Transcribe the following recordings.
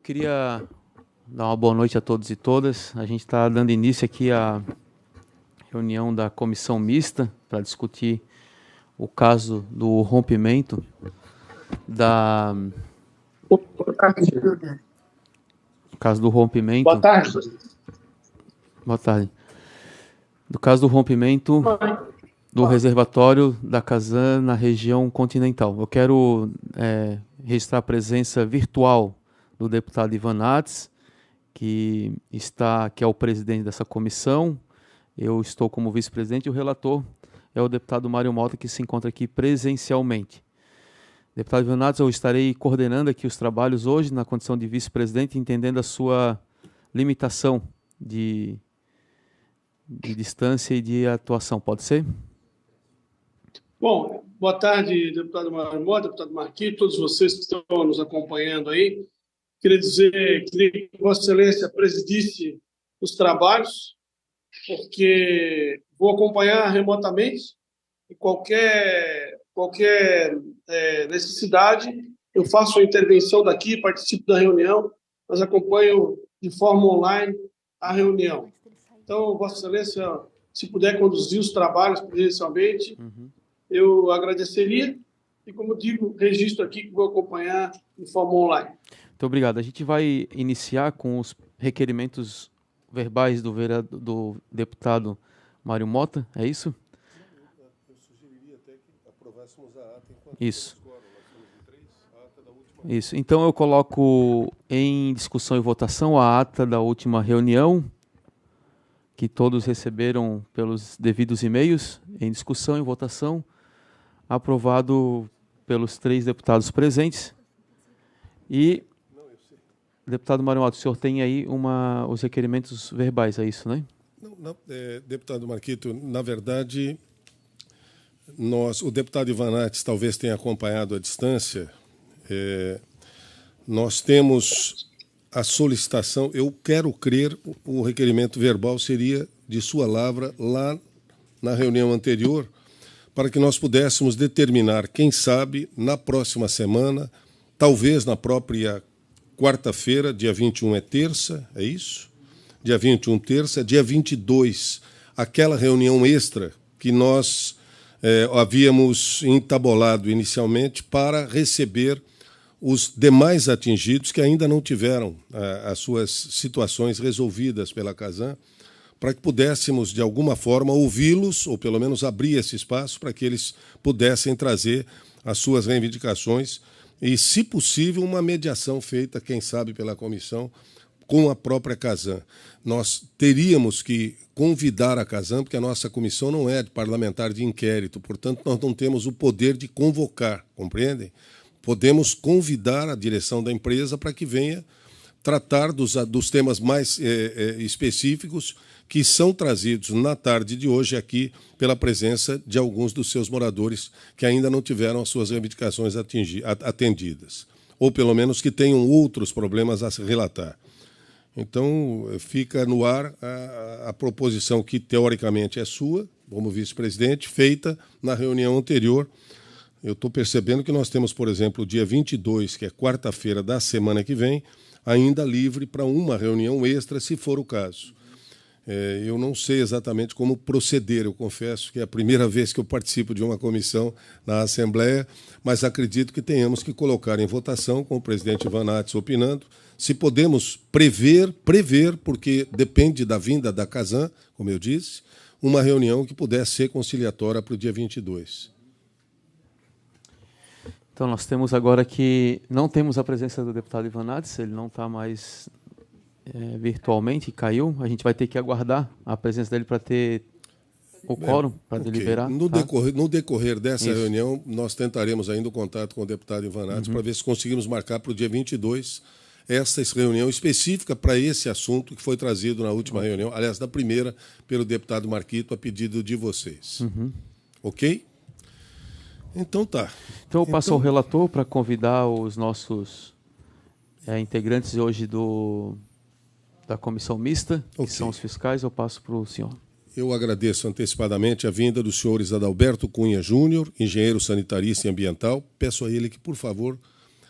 Queria dar uma boa noite a todos e todas. A gente está dando início aqui à reunião da comissão mista para discutir o caso do rompimento da... Boa tarde. O caso do rompimento... Boa tarde. Boa tarde. Do caso do rompimento do reservatório da Casan na região continental. Eu quero registrar a presença virtual do deputado Ivan Nats, que é o presidente dessa comissão. Eu estou como vice-presidente e o relator é o deputado Mário Mota, que se encontra aqui presencialmente. Deputado Ivan Nats, eu estarei coordenando aqui os trabalhos hoje na condição de vice-presidente, entendendo a sua limitação de distância e de atuação. Pode ser? Bom, boa tarde, deputado Mário Mota, deputado Marquinhos, todos vocês que estão nos acompanhando aí. Queria que Vossa Excelência presidisse os trabalhos, porque vou acompanhar remotamente e qualquer necessidade, eu faço a intervenção daqui, participo da reunião, mas acompanho de forma online a reunião. Então, Vossa Excelência, se puder conduzir os trabalhos presencialmente, eu agradeceria. E, como digo, registro aqui que vou acompanhar de forma online. Muito obrigado. A gente vai iniciar com os requerimentos verbais do deputado Mário Mota, é isso? Eu sugeriria até que aprovássemos a ata enquanto isso. Nós temos 3, a ata da última... Isso. Então eu coloco em discussão e votação a ata da última reunião, que todos receberam pelos devidos e-mails, em discussão e votação, aprovado pelos 3 deputados presentes. E, deputado Mário Mota, o senhor tem aí os requerimentos verbais, é isso, né? Não, deputado Marquito, na verdade, o deputado Ivan Nats talvez tenha acompanhado à distância. Nós temos a solicitação, eu quero crer, o requerimento verbal seria de sua lavra lá na reunião anterior, para que nós pudéssemos determinar, quem sabe, na próxima semana, talvez na própria quarta-feira, dia 21 é terça, é isso? Dia 21, terça, dia 22, aquela reunião extra que nós havíamos entabolado inicialmente para receber os demais atingidos que ainda não tiveram as suas situações resolvidas pela Casan, para que pudéssemos, de alguma forma, ouvi-los, ou pelo menos abrir esse espaço para que eles pudessem trazer as suas reivindicações e, se possível, uma mediação feita, quem sabe, pela comissão, com a própria Casan. Nós teríamos que convidar a Casan, porque a nossa comissão não é de parlamentar de inquérito, portanto, nós não temos o poder de convocar, compreendem? Podemos convidar a direção da empresa para que venha tratar dos temas mais específicos que são trazidos na tarde de hoje aqui pela presença de alguns dos seus moradores que ainda não tiveram as suas reivindicações atendidas, ou pelo menos que tenham outros problemas a se relatar. Então, fica no ar a proposição que, teoricamente, é sua, como vice-presidente, feita na reunião anterior. Eu estou percebendo que nós temos, por exemplo, o dia 22, que é quarta-feira da semana que vem, ainda livre para uma reunião extra, se for o caso. Eu não sei exatamente como proceder, eu confesso que é a primeira vez que eu participo de uma comissão na Assembleia, mas acredito que tenhamos que colocar em votação, com o presidente Ivan Nats opinando, se podemos prever, porque depende da vinda da Casan, como eu disse, uma reunião que pudesse ser conciliatória para o dia 22. Então, nós temos agora que não temos a presença do deputado Ivan Nats, ele não está mais virtualmente, caiu. A gente vai ter que aguardar a presença dele para ter o quórum, para deliberar. No decorrer dessa reunião, nós tentaremos ainda o contato com o deputado Ivan Nats para ver se conseguimos marcar para o dia 22 essa reunião específica para esse assunto que foi trazido na última reunião, aliás, da primeira, pelo deputado Marquito, a pedido de vocês. Ok? Então tá. Então eu passo ao relator para convidar os nossos integrantes hoje da comissão mista, que são os fiscais. Eu passo para o senhor. Eu agradeço antecipadamente a vinda dos senhores Adalberto Cunha Júnior, engenheiro sanitarista e ambiental. Peço a ele que, por favor,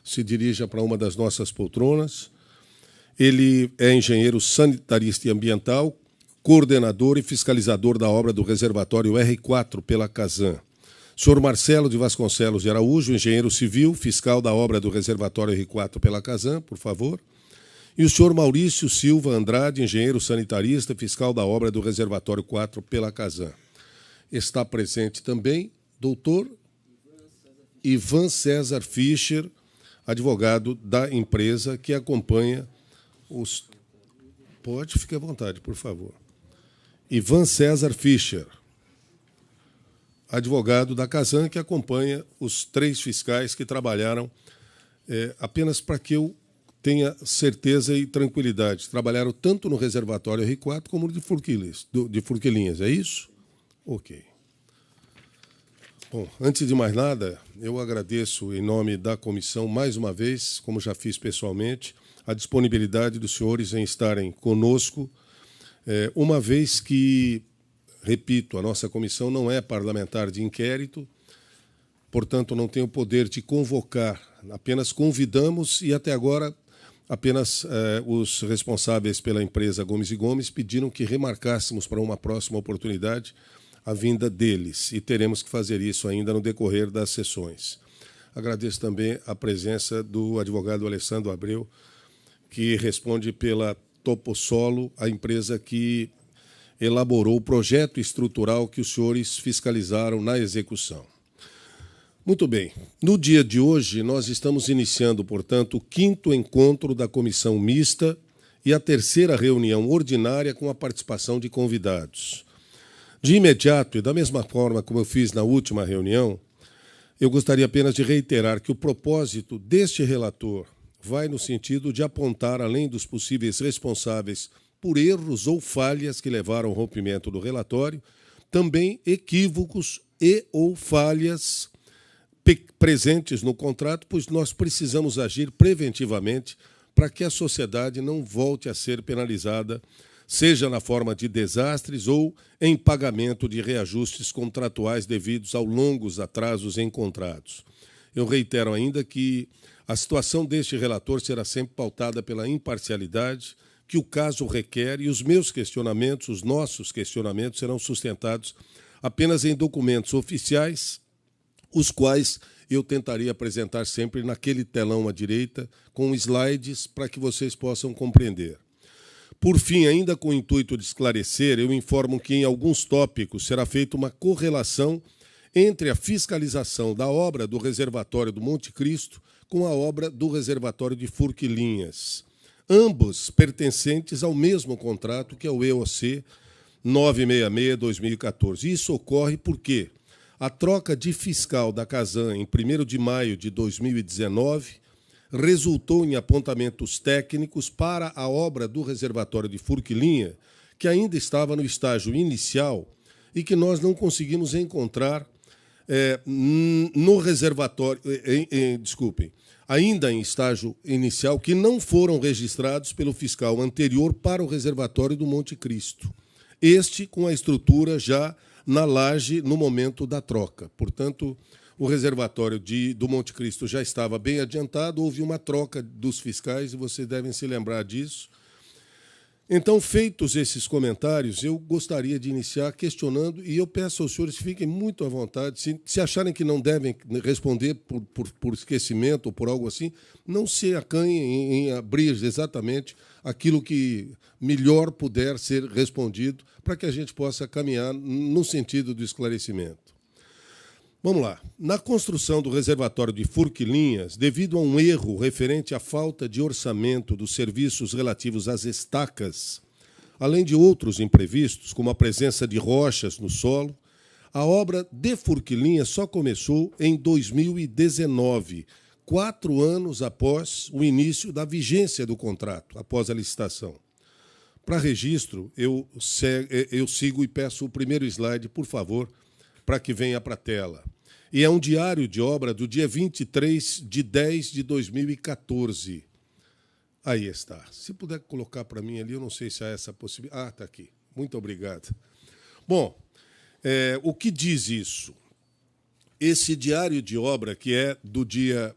se dirija para uma das nossas poltronas. Ele é engenheiro sanitarista e ambiental, coordenador e fiscalizador da obra do reservatório R4 pela Casan. Senhor Marcelo de Vasconcelos de Araújo, engenheiro civil, fiscal da obra do reservatório R4 pela Casan, por favor. E o senhor Maurício Silva Andrade, engenheiro sanitarista, fiscal da obra do reservatório 4 pela Casan. Está presente também doutor Ivan César Fischer, advogado da empresa que acompanha os... Pode, fique à vontade, por favor. Ivan César Fischer, advogado da Casan, que acompanha os 3 fiscais que trabalharam, apenas para que eu tenha certeza e tranquilidade. Trabalharam tanto no reservatório R4 como no de Forquilinhas, é isso? Ok. Bom, antes de mais nada, eu agradeço em nome da comissão, mais uma vez, como já fiz pessoalmente, a disponibilidade dos senhores em estarem conosco, uma vez que, repito, a nossa comissão não é parlamentar de inquérito, portanto, não tem o poder de convocar, apenas convidamos e, até agora, apenas os responsáveis pela empresa Gomes e Gomes pediram que remarcássemos para uma próxima oportunidade a vinda deles, e teremos que fazer isso ainda no decorrer das sessões. Agradeço também a presença do advogado Alessandro Abreu, que responde pela Toposolo, a empresa que elaborou o projeto estrutural que os senhores fiscalizaram na execução. Muito bem. No dia de hoje, nós estamos iniciando, portanto, o 5º encontro da comissão mista e a 3ª reunião ordinária com a participação de convidados. De imediato, e da mesma forma como eu fiz na última reunião, eu gostaria apenas de reiterar que o propósito deste relator vai no sentido de apontar, além dos possíveis responsáveis por erros ou falhas que levaram ao rompimento do relatório, também equívocos e ou falhas presentes no contrato, pois nós precisamos agir preventivamente para que a sociedade não volte a ser penalizada, seja na forma de desastres ou em pagamento de reajustes contratuais devidos aos longos atrasos encontrados. Eu reitero ainda que a situação deste relator será sempre pautada pela imparcialidade que o caso requer e os meus questionamentos, os nossos questionamentos, serão sustentados apenas em documentos oficiais, os quais eu tentarei apresentar sempre naquele telão à direita, com slides para que vocês possam compreender. Por fim, ainda com o intuito de esclarecer, eu informo que em alguns tópicos será feita uma correlação entre a fiscalização da obra do reservatório do Monte Cristo com a obra do reservatório de Forquilinhas, ambos pertencentes ao mesmo contrato, que é o EOC 966-2014. Isso ocorre porque a troca de fiscal da Casan em 1º de maio de 2019 resultou em apontamentos técnicos para a obra do reservatório de Forquilinha, que ainda estava no estágio inicial e que nós não conseguimos encontrar no reservatório, ainda em estágio inicial, que não foram registrados pelo fiscal anterior para o reservatório do Monte Cristo. Este com a estrutura já na laje no momento da troca. Portanto, o reservatório do Monte Cristo já estava bem adiantado, houve uma troca dos fiscais, e vocês devem se lembrar disso. Então, feitos esses comentários, eu gostaria de iniciar questionando, e eu peço aos senhores que fiquem muito à vontade, se acharem que não devem responder por esquecimento ou por algo assim, não se acanhem em abrir exatamente aquilo que melhor puder ser respondido, para que a gente possa caminhar no sentido do esclarecimento. Vamos lá. Na construção do reservatório de Forquilinhas, devido a um erro referente à falta de orçamento dos serviços relativos às estacas, além de outros imprevistos, como a presença de rochas no solo, a obra de Forquilinhas só começou em 2019, 4 anos após o início da vigência do contrato, após a licitação. Para registro, eu sigo e peço o primeiro slide, por favor, para que venha para a tela. E é um diário de obra do dia 23 de 10 de 2014. Aí está. Se puder colocar para mim ali, eu não sei se há essa possibilidade. Ah, está aqui. Muito obrigado. Bom, o que diz isso? Esse diário de obra, que é do dia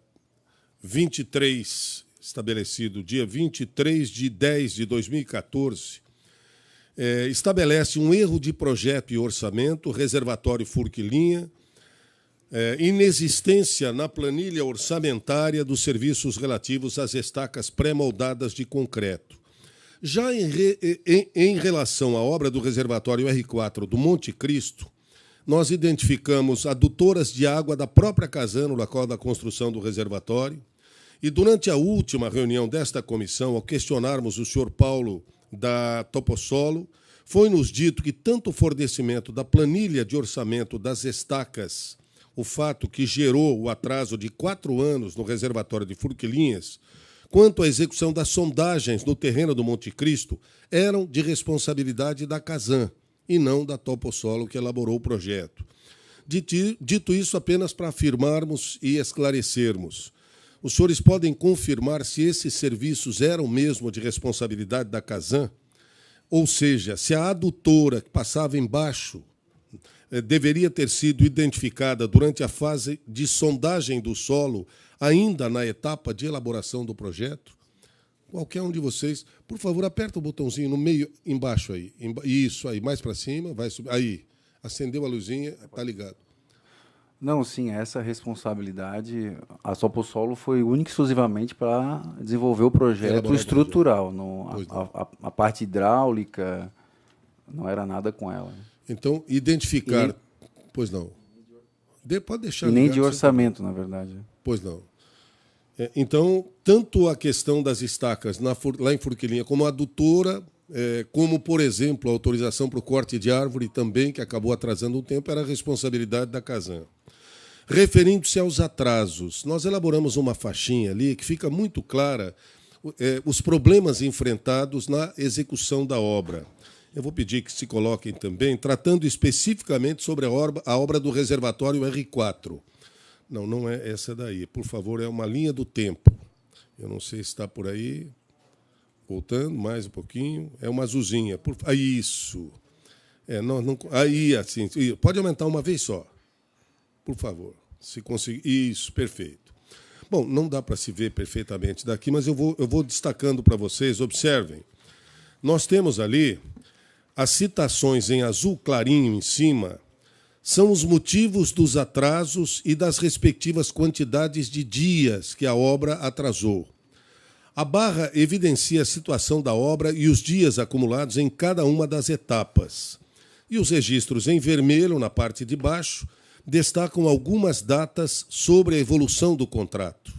23, estabelecido dia 23/10/2014, estabelece um erro de projeto e orçamento, reservatório Furquilinha, inexistência na planilha orçamentária dos serviços relativos às estacas pré-moldadas de concreto. Já em relação à obra do reservatório R4 do Monte Cristo, nós identificamos adutoras de água da própria Casan no local da construção do reservatório, e durante a última reunião desta comissão, ao questionarmos o senhor Paulo da Topossolo, foi-nos dito que tanto o fornecimento da planilha de orçamento das estacas, o fato que gerou o atraso de 4 anos no reservatório de Furquilinhas, quanto a execução das sondagens no terreno do Monte Cristo, eram de responsabilidade da Casan e não da Topossolo, que elaborou o projeto. Dito isso, apenas para afirmarmos e esclarecermos, os senhores podem confirmar se esses serviços eram mesmo de responsabilidade da Casan? Ou seja, se a adutora que passava embaixo deveria ter sido identificada durante a fase de sondagem do solo, ainda na etapa de elaboração do projeto? Qualquer um de vocês, por favor, aperta o botãozinho no meio, embaixo aí. Isso aí, mais para cima, vai subir. Aí, acendeu a luzinha, está ligado. Não, sim, essa responsabilidade, a Topossolo foi única e exclusivamente para desenvolver o projeto estrutural. A parte hidráulica não era nada com ela. Então, identificar... Pois não. Pode deixar e nem de orçamento, na verdade. Pois não. Então, tanto a questão das estacas lá em Furquilinha, como a adutora, como, por exemplo, a autorização para o corte de árvore também, que acabou atrasando um tempo, era a responsabilidade da Casan. Referindo-se aos atrasos, nós elaboramos uma faixinha ali que fica muito clara os problemas enfrentados na execução da obra. Eu vou pedir que se coloquem também, tratando especificamente sobre a obra do reservatório R4. Não é essa daí. Por favor, é uma linha do tempo. Eu não sei se está por aí. Voltando mais um pouquinho. É uma azulzinha. Isso. Aí, assim. Pode aumentar uma vez só. Por favor. Se conseguir. Isso, perfeito. Bom, não dá para se ver perfeitamente daqui, mas eu vou destacando para vocês. Observem. Nós temos ali as citações em azul clarinho em cima. São os motivos dos atrasos e das respectivas quantidades de dias que a obra atrasou. A barra evidencia a situação da obra e os dias acumulados em cada uma das etapas. E os registros em vermelho, na parte de baixo, destacam algumas datas sobre a evolução do contrato.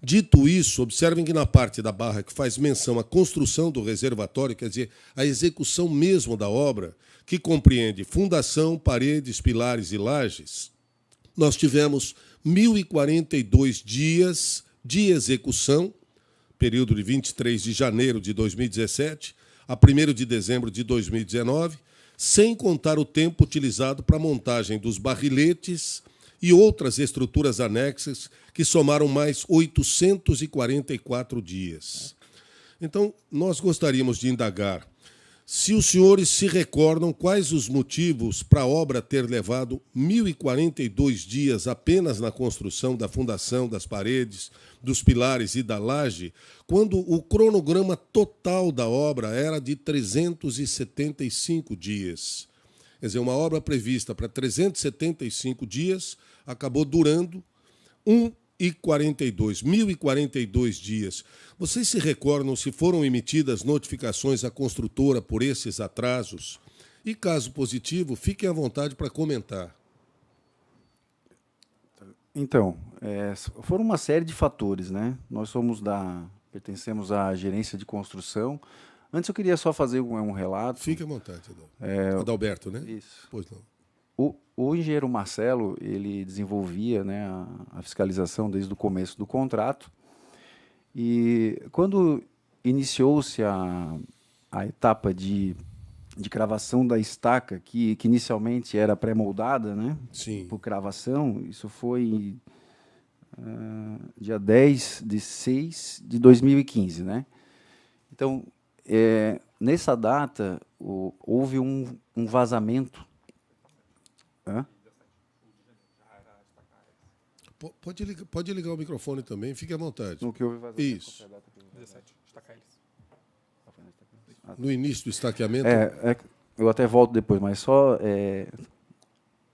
Dito isso, observem que na parte da barra que faz menção à construção do reservatório, quer dizer, a execução mesmo da obra, que compreende fundação, paredes, pilares e lajes, nós tivemos 1.042 dias de execução, período de 23 de janeiro de 2017 a 1º de dezembro de 2019, sem contar o tempo utilizado para a montagem dos barriletes e outras estruturas anexas, que somaram mais 844 dias. Então, nós gostaríamos de indagar se os senhores se recordam quais os motivos para a obra ter levado 1.042 dias apenas na construção da fundação, das paredes, dos pilares e da laje, quando o cronograma total da obra era de 375 dias. Quer dizer, uma obra prevista para 375 dias acabou durando 1.042 dias. Vocês se recordam se foram emitidas notificações à construtora por esses atrasos? E, caso positivo, fiquem à vontade para comentar. Então, foram uma série de fatores, né? Nós pertencemos à gerência de construção. Antes eu queria só fazer um relato. Fique à vontade, Adalberto, né? Isso. Pois não. O engenheiro Marcelo, ele desenvolvia, né, a fiscalização desde o começo do contrato. E quando iniciou-se a etapa de cravação da estaca, que inicialmente era pré-moldada, né, por cravação, isso foi dia 10/6/2015. Né? Então, nessa data, houve um vazamento. Pode ligar o microfone também, fique à vontade. No que houve vazamento. Isso. 17, estaca eles. No início do estaqueamento? Eu até volto depois, mas só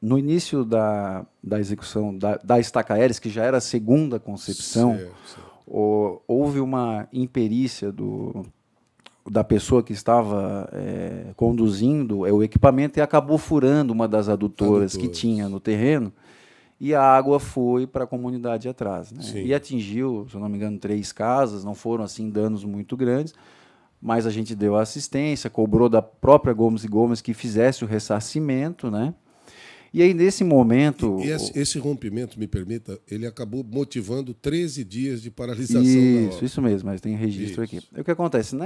no início da execução da estaca Aéreas, que já era a segunda concepção, Certo. Houve uma imperícia da pessoa que estava conduzindo o equipamento e acabou furando uma das adutoras que tinha no terreno, e a água foi para a comunidade atrás, né? E atingiu, se eu não me engano, 3 casas, não foram assim danos muito grandes, mas a gente deu assistência, cobrou da própria Gomes e Gomes que fizesse o ressarcimento, né? E aí, nesse momento... E esse rompimento, me permita, ele acabou motivando 13 dias de paralisação da obra. Isso mesmo, mas tem registro aqui. O que acontece?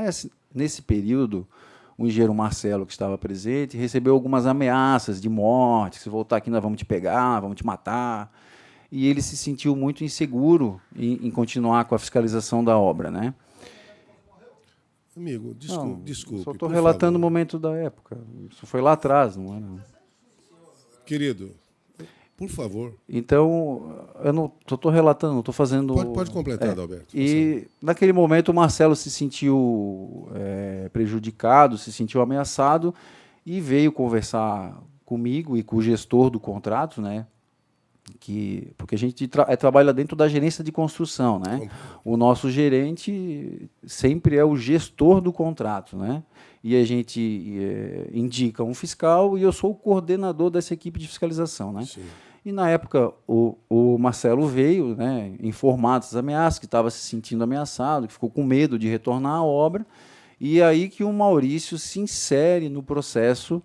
Nesse período, o engenheiro Marcelo, que estava presente, recebeu algumas ameaças de morte, se voltar aqui nós vamos te pegar, vamos te matar. E ele se sentiu muito inseguro em continuar com a fiscalização da obra, né? Amigo, desculpe. Só estou relatando o momento da época. Isso foi lá atrás, não era... Querido, por favor. Então, eu não estou relatando, não estou fazendo... Pode completar, Adalberto. E, naquele momento, o Marcelo se sentiu prejudicado, se sentiu ameaçado e veio conversar comigo e com o gestor do contrato, né? Porque a gente trabalha dentro da gerência de construção, né? O nosso gerente sempre é o gestor do contrato, né? E a gente indica um fiscal e eu sou o coordenador dessa equipe de fiscalização, né? Sim. E, na época, o Marcelo veio, né, informado das ameaças, que estava se sentindo ameaçado, que ficou com medo de retornar à obra, e aí que o Maurício se insere no processo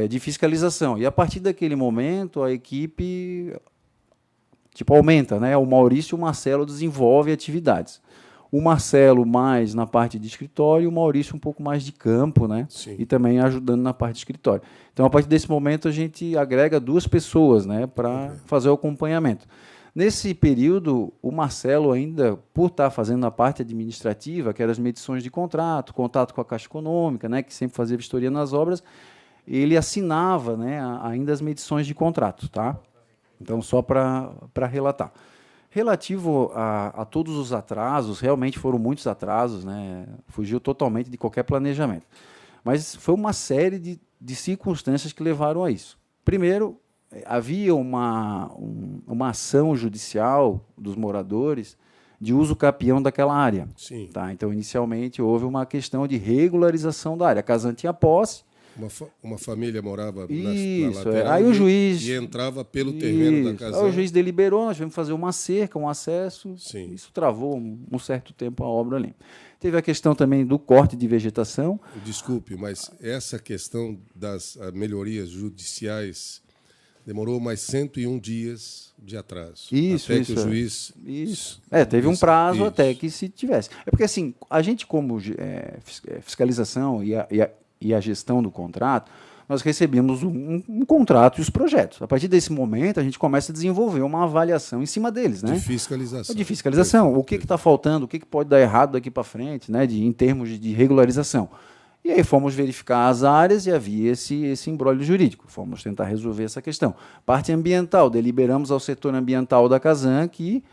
de fiscalização. E, a partir daquele momento, a equipe aumenta, né? O Maurício e o Marcelo desenvolvem atividades. O Marcelo mais na parte de escritório e o Maurício um pouco mais de campo, né? Sim. E também ajudando na parte de escritório. Então, a partir desse momento, a gente agrega 2 pessoas, né, para fazer o acompanhamento. Nesse período, o Marcelo ainda, por estar fazendo a parte administrativa, que eram as medições de contrato, contato com a Caixa Econômica, né, que sempre fazia vistoria nas obras, ele assinava, né, ainda as medições de contrato, tá? Então, só para relatar. Relativo a todos os atrasos, realmente foram muitos atrasos, né? Fugiu totalmente de qualquer planejamento. Mas foi uma série de circunstâncias que levaram a isso. Primeiro, havia uma ação judicial dos moradores de uso capião daquela área. Sim. Tá? Então, inicialmente, houve uma questão de regularização da área. A Casan tinha posse. Uma família morava Isso, na lateral aí o juiz... e entrava pelo terreno da casa. Aí o juiz deliberou, nós tivemos que fazer uma cerca, um acesso. Sim. Isso travou um certo tempo a obra ali. Teve a questão também do corte de vegetação. Desculpe, mas essa questão das melhorias judiciais demorou mais 101 dias de atraso. Até que o juiz... Isso. Teve um prazo até que se tivesse. É porque, assim, a gente, como fiscalização e a gestão do contrato, nós recebemos um contrato e os projetos. A partir desse momento, a gente começa a desenvolver uma avaliação em cima deles, né? De fiscalização. De fiscalização. O que está faltando, o que pode dar errado daqui para frente, né? Em termos de regularização. E aí fomos verificar as áreas e havia esse imbróglio jurídico. Fomos tentar resolver essa questão. Parte ambiental, deliberamos ao setor ambiental da Casan que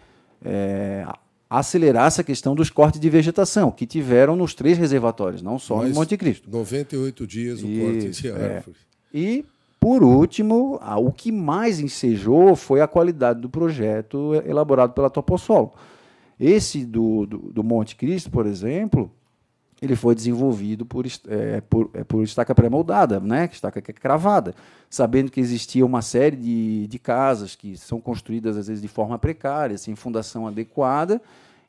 acelerasse a questão dos cortes de vegetação, que tiveram nos 3 reservatórios, não só no Monte Cristo. 98 dias o corte de árvore. E, por último, o que mais ensejou foi a qualidade do projeto elaborado pela Topossolo. Esse do Monte Cristo, por exemplo, ele foi desenvolvido por estaca pré-moldada, né? Estaca cravada, sabendo que existia uma série de casas que são construídas, às vezes, de forma precária, sem fundação adequada,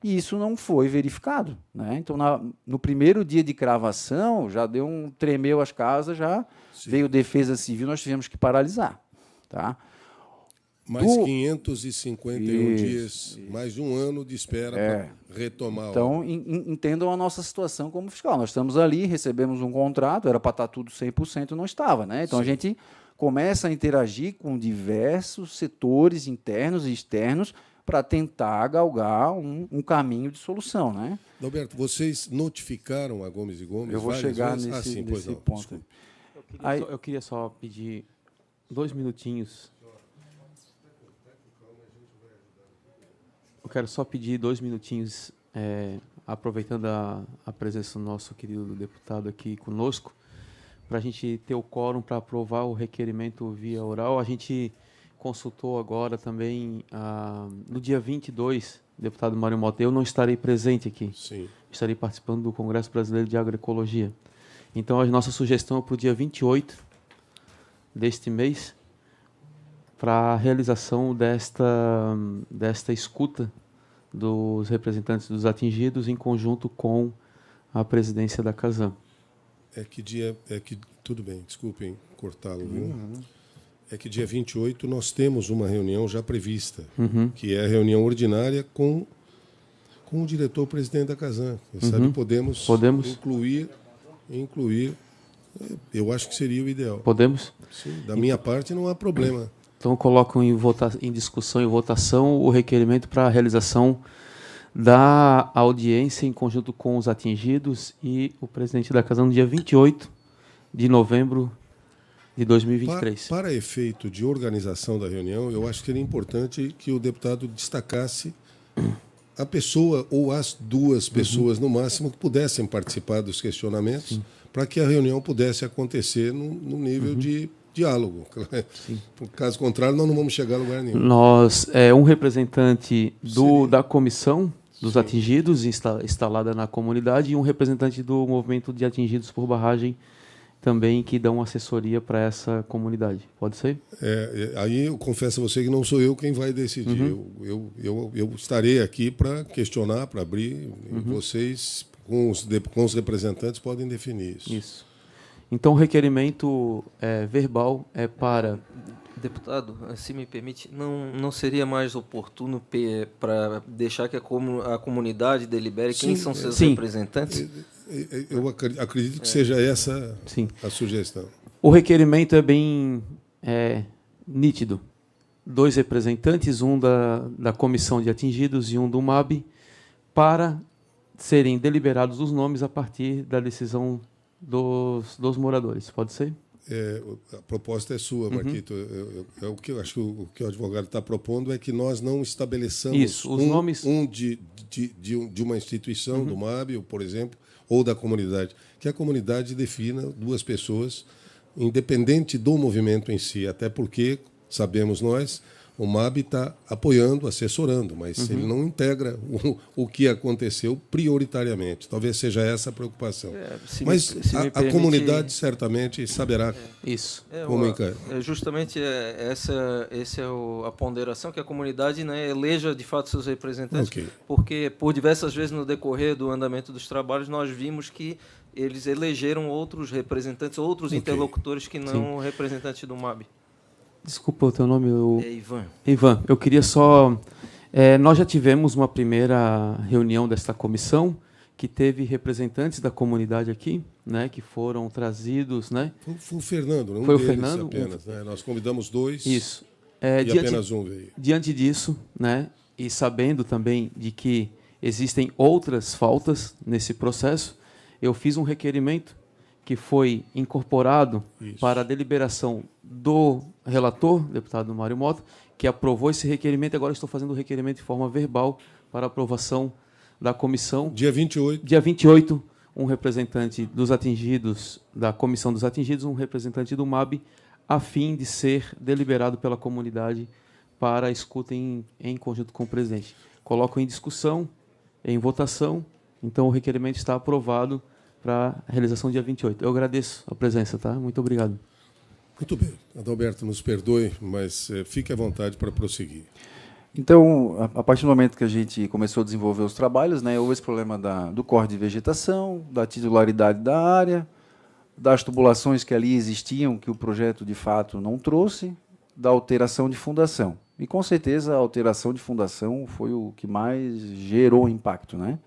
e isso não foi verificado, né? Então, no primeiro dia de cravação, já tremeu as casas, veio defesa civil, nós tivemos que paralisar. Tá? Mais 551 dias, mais de um ano de espera para retomar. Então, entendam a nossa situação como fiscal. Nós estamos ali, recebemos um contrato, era para estar tudo 100%, não estava, né? Então, a gente começa a interagir com diversos setores internos e externos para tentar galgar um caminho de solução, né? Roberto, vocês notificaram a Gomes e Gomes? Eu vou chegar nesse ponto. Eu queria só pedir 2 minutinhos. Eu quero só pedir 2 minutinhos, aproveitando a presença do nosso querido deputado aqui conosco, para a gente ter o quórum para aprovar o requerimento via oral. A gente consultou agora também, no dia 22, deputado Mário Mota, eu não estarei presente aqui. Sim. Estarei participando do Congresso Brasileiro de Agroecologia. Então, a nossa sugestão é para o dia 28 deste mês, para a realização desta escuta dos representantes dos atingidos, em conjunto com a presidência da CASAM. Tudo bem, desculpem cortá-lo, viu? É que dia 28 nós temos uma reunião já prevista, que é a reunião ordinária com o diretor-presidente da CASAM. Sabe, podemos incluir, eu acho que seria o ideal. Podemos? Sim, da minha parte não há problema. Então, coloco em discussão e votação o requerimento para a realização da audiência em conjunto com os atingidos e o presidente da CASAM no dia 28 de novembro de 2023. Para efeito de organização da reunião, eu acho que seria importante que o deputado destacasse a pessoa ou as 2 pessoas, no máximo, que pudessem participar dos questionamentos, para que a reunião pudesse acontecer no nível de diálogo. Por caso contrário, nós não vamos chegar a lugar nenhum. Um representante da comissão dos atingidos, instalada na comunidade, e um representante do movimento de atingidos por barragem, também, que dão assessoria para essa comunidade. Pode ser? Aí eu confesso a você que não sou eu quem vai decidir. Eu estarei aqui para questionar, para abrir. Vocês, com os representantes, podem definir isso. Isso. Então, o requerimento verbal é para... Deputado, se me permite, não seria mais oportuno para deixar que a comunidade delibere quem são seus representantes? Eu acredito que seja essa a sugestão. O requerimento é bem nítido. 2 representantes, um da comissão de atingidos e um do MAB, para serem deliberados os nomes a partir da decisão dos moradores. Pode ser? A proposta é sua, Marquito. O que eu acho que o advogado está propondo é que nós não estabeleçamos os nomes de uma instituição, do MAB, por exemplo, ou da comunidade, que a comunidade defina 2 pessoas, independente do movimento em si, até porque, sabemos nós, o MAB está apoiando, assessorando, mas ele não integra o que aconteceu prioritariamente. Talvez seja essa a preocupação. Mas a comunidade certamente saberá como encarar. Justamente essa é a ponderação, que a comunidade, né, eleja de fato seus representantes, porque por diversas vezes no decorrer do andamento dos trabalhos nós vimos que eles elegeram outros representantes, outros interlocutores que não representantes do MAB. Desculpa o teu nome. É Ivan. Ivan, eu queria só... nós já tivemos uma primeira reunião desta comissão, que teve representantes da comunidade aqui, né, que foram trazidos... Né? Foi o Fernando, não foi um o Fernando, apenas. Né? Nós convidamos 2 Isso. E apenas um veio. Diante disso, né, e sabendo também de que existem outras faltas nesse processo, eu fiz um requerimento que foi incorporado para a deliberação do relator, deputado Mário Mota, que aprovou esse requerimento, e agora estou fazendo o requerimento de forma verbal para aprovação da comissão. Dia 28. Dia 28, um representante dos atingidos, da comissão dos atingidos, um representante do MAB, a fim de ser deliberado pela comunidade para a escuta em conjunto com o presidente. Coloco em discussão, em votação, então o requerimento está aprovado para a realização dia 28. Eu agradeço a presença, tá? Muito obrigado. Muito bem. Adalberto, nos perdoe, mas fique à vontade para prosseguir. Então, a partir do momento que a gente começou a desenvolver os trabalhos, né, houve esse problema do corte de vegetação, da titularidade da área, das tubulações que ali existiam, que o projeto de fato não trouxe, da alteração de fundação. E, com certeza, a alteração de fundação foi o que mais gerou impacto, né?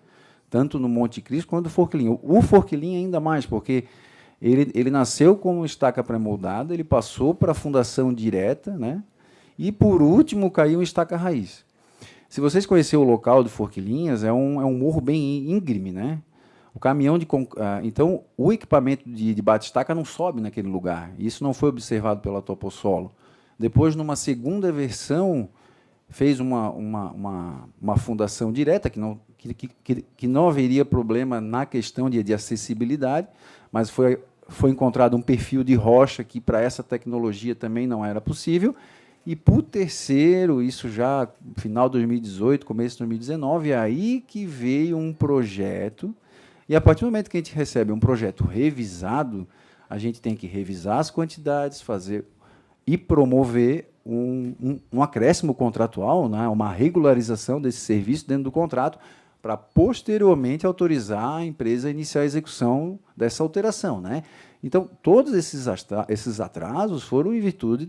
Tanto no Monte Cristo quanto no Forquilinha. O Forquilinha ainda mais, porque ele nasceu com estaca pré-moldada, ele passou para a fundação direta, né? E, por último, caiu em estaca raiz. Se vocês conhecerem o local de Forquilinhas, é um morro bem íngreme, né? O caminhão então, o equipamento de bate-estaca não sobe naquele lugar. Isso não foi observado pela Topossolo. Depois, numa segunda versão, fez uma fundação direta, que não haveria problema na questão de acessibilidade, mas foi encontrado um perfil de rocha que para essa tecnologia também não era possível. E, por terceiro, isso já final de 2018, começo de 2019, é aí que veio um projeto. E, a partir do momento que a gente recebe um projeto revisado, a gente tem que revisar as quantidades, fazer e promover um acréscimo contratual, né, uma regularização desse serviço dentro do contrato, para posteriormente autorizar a empresa a iniciar a execução dessa alteração, né? Então, todos esses atrasos foram em virtude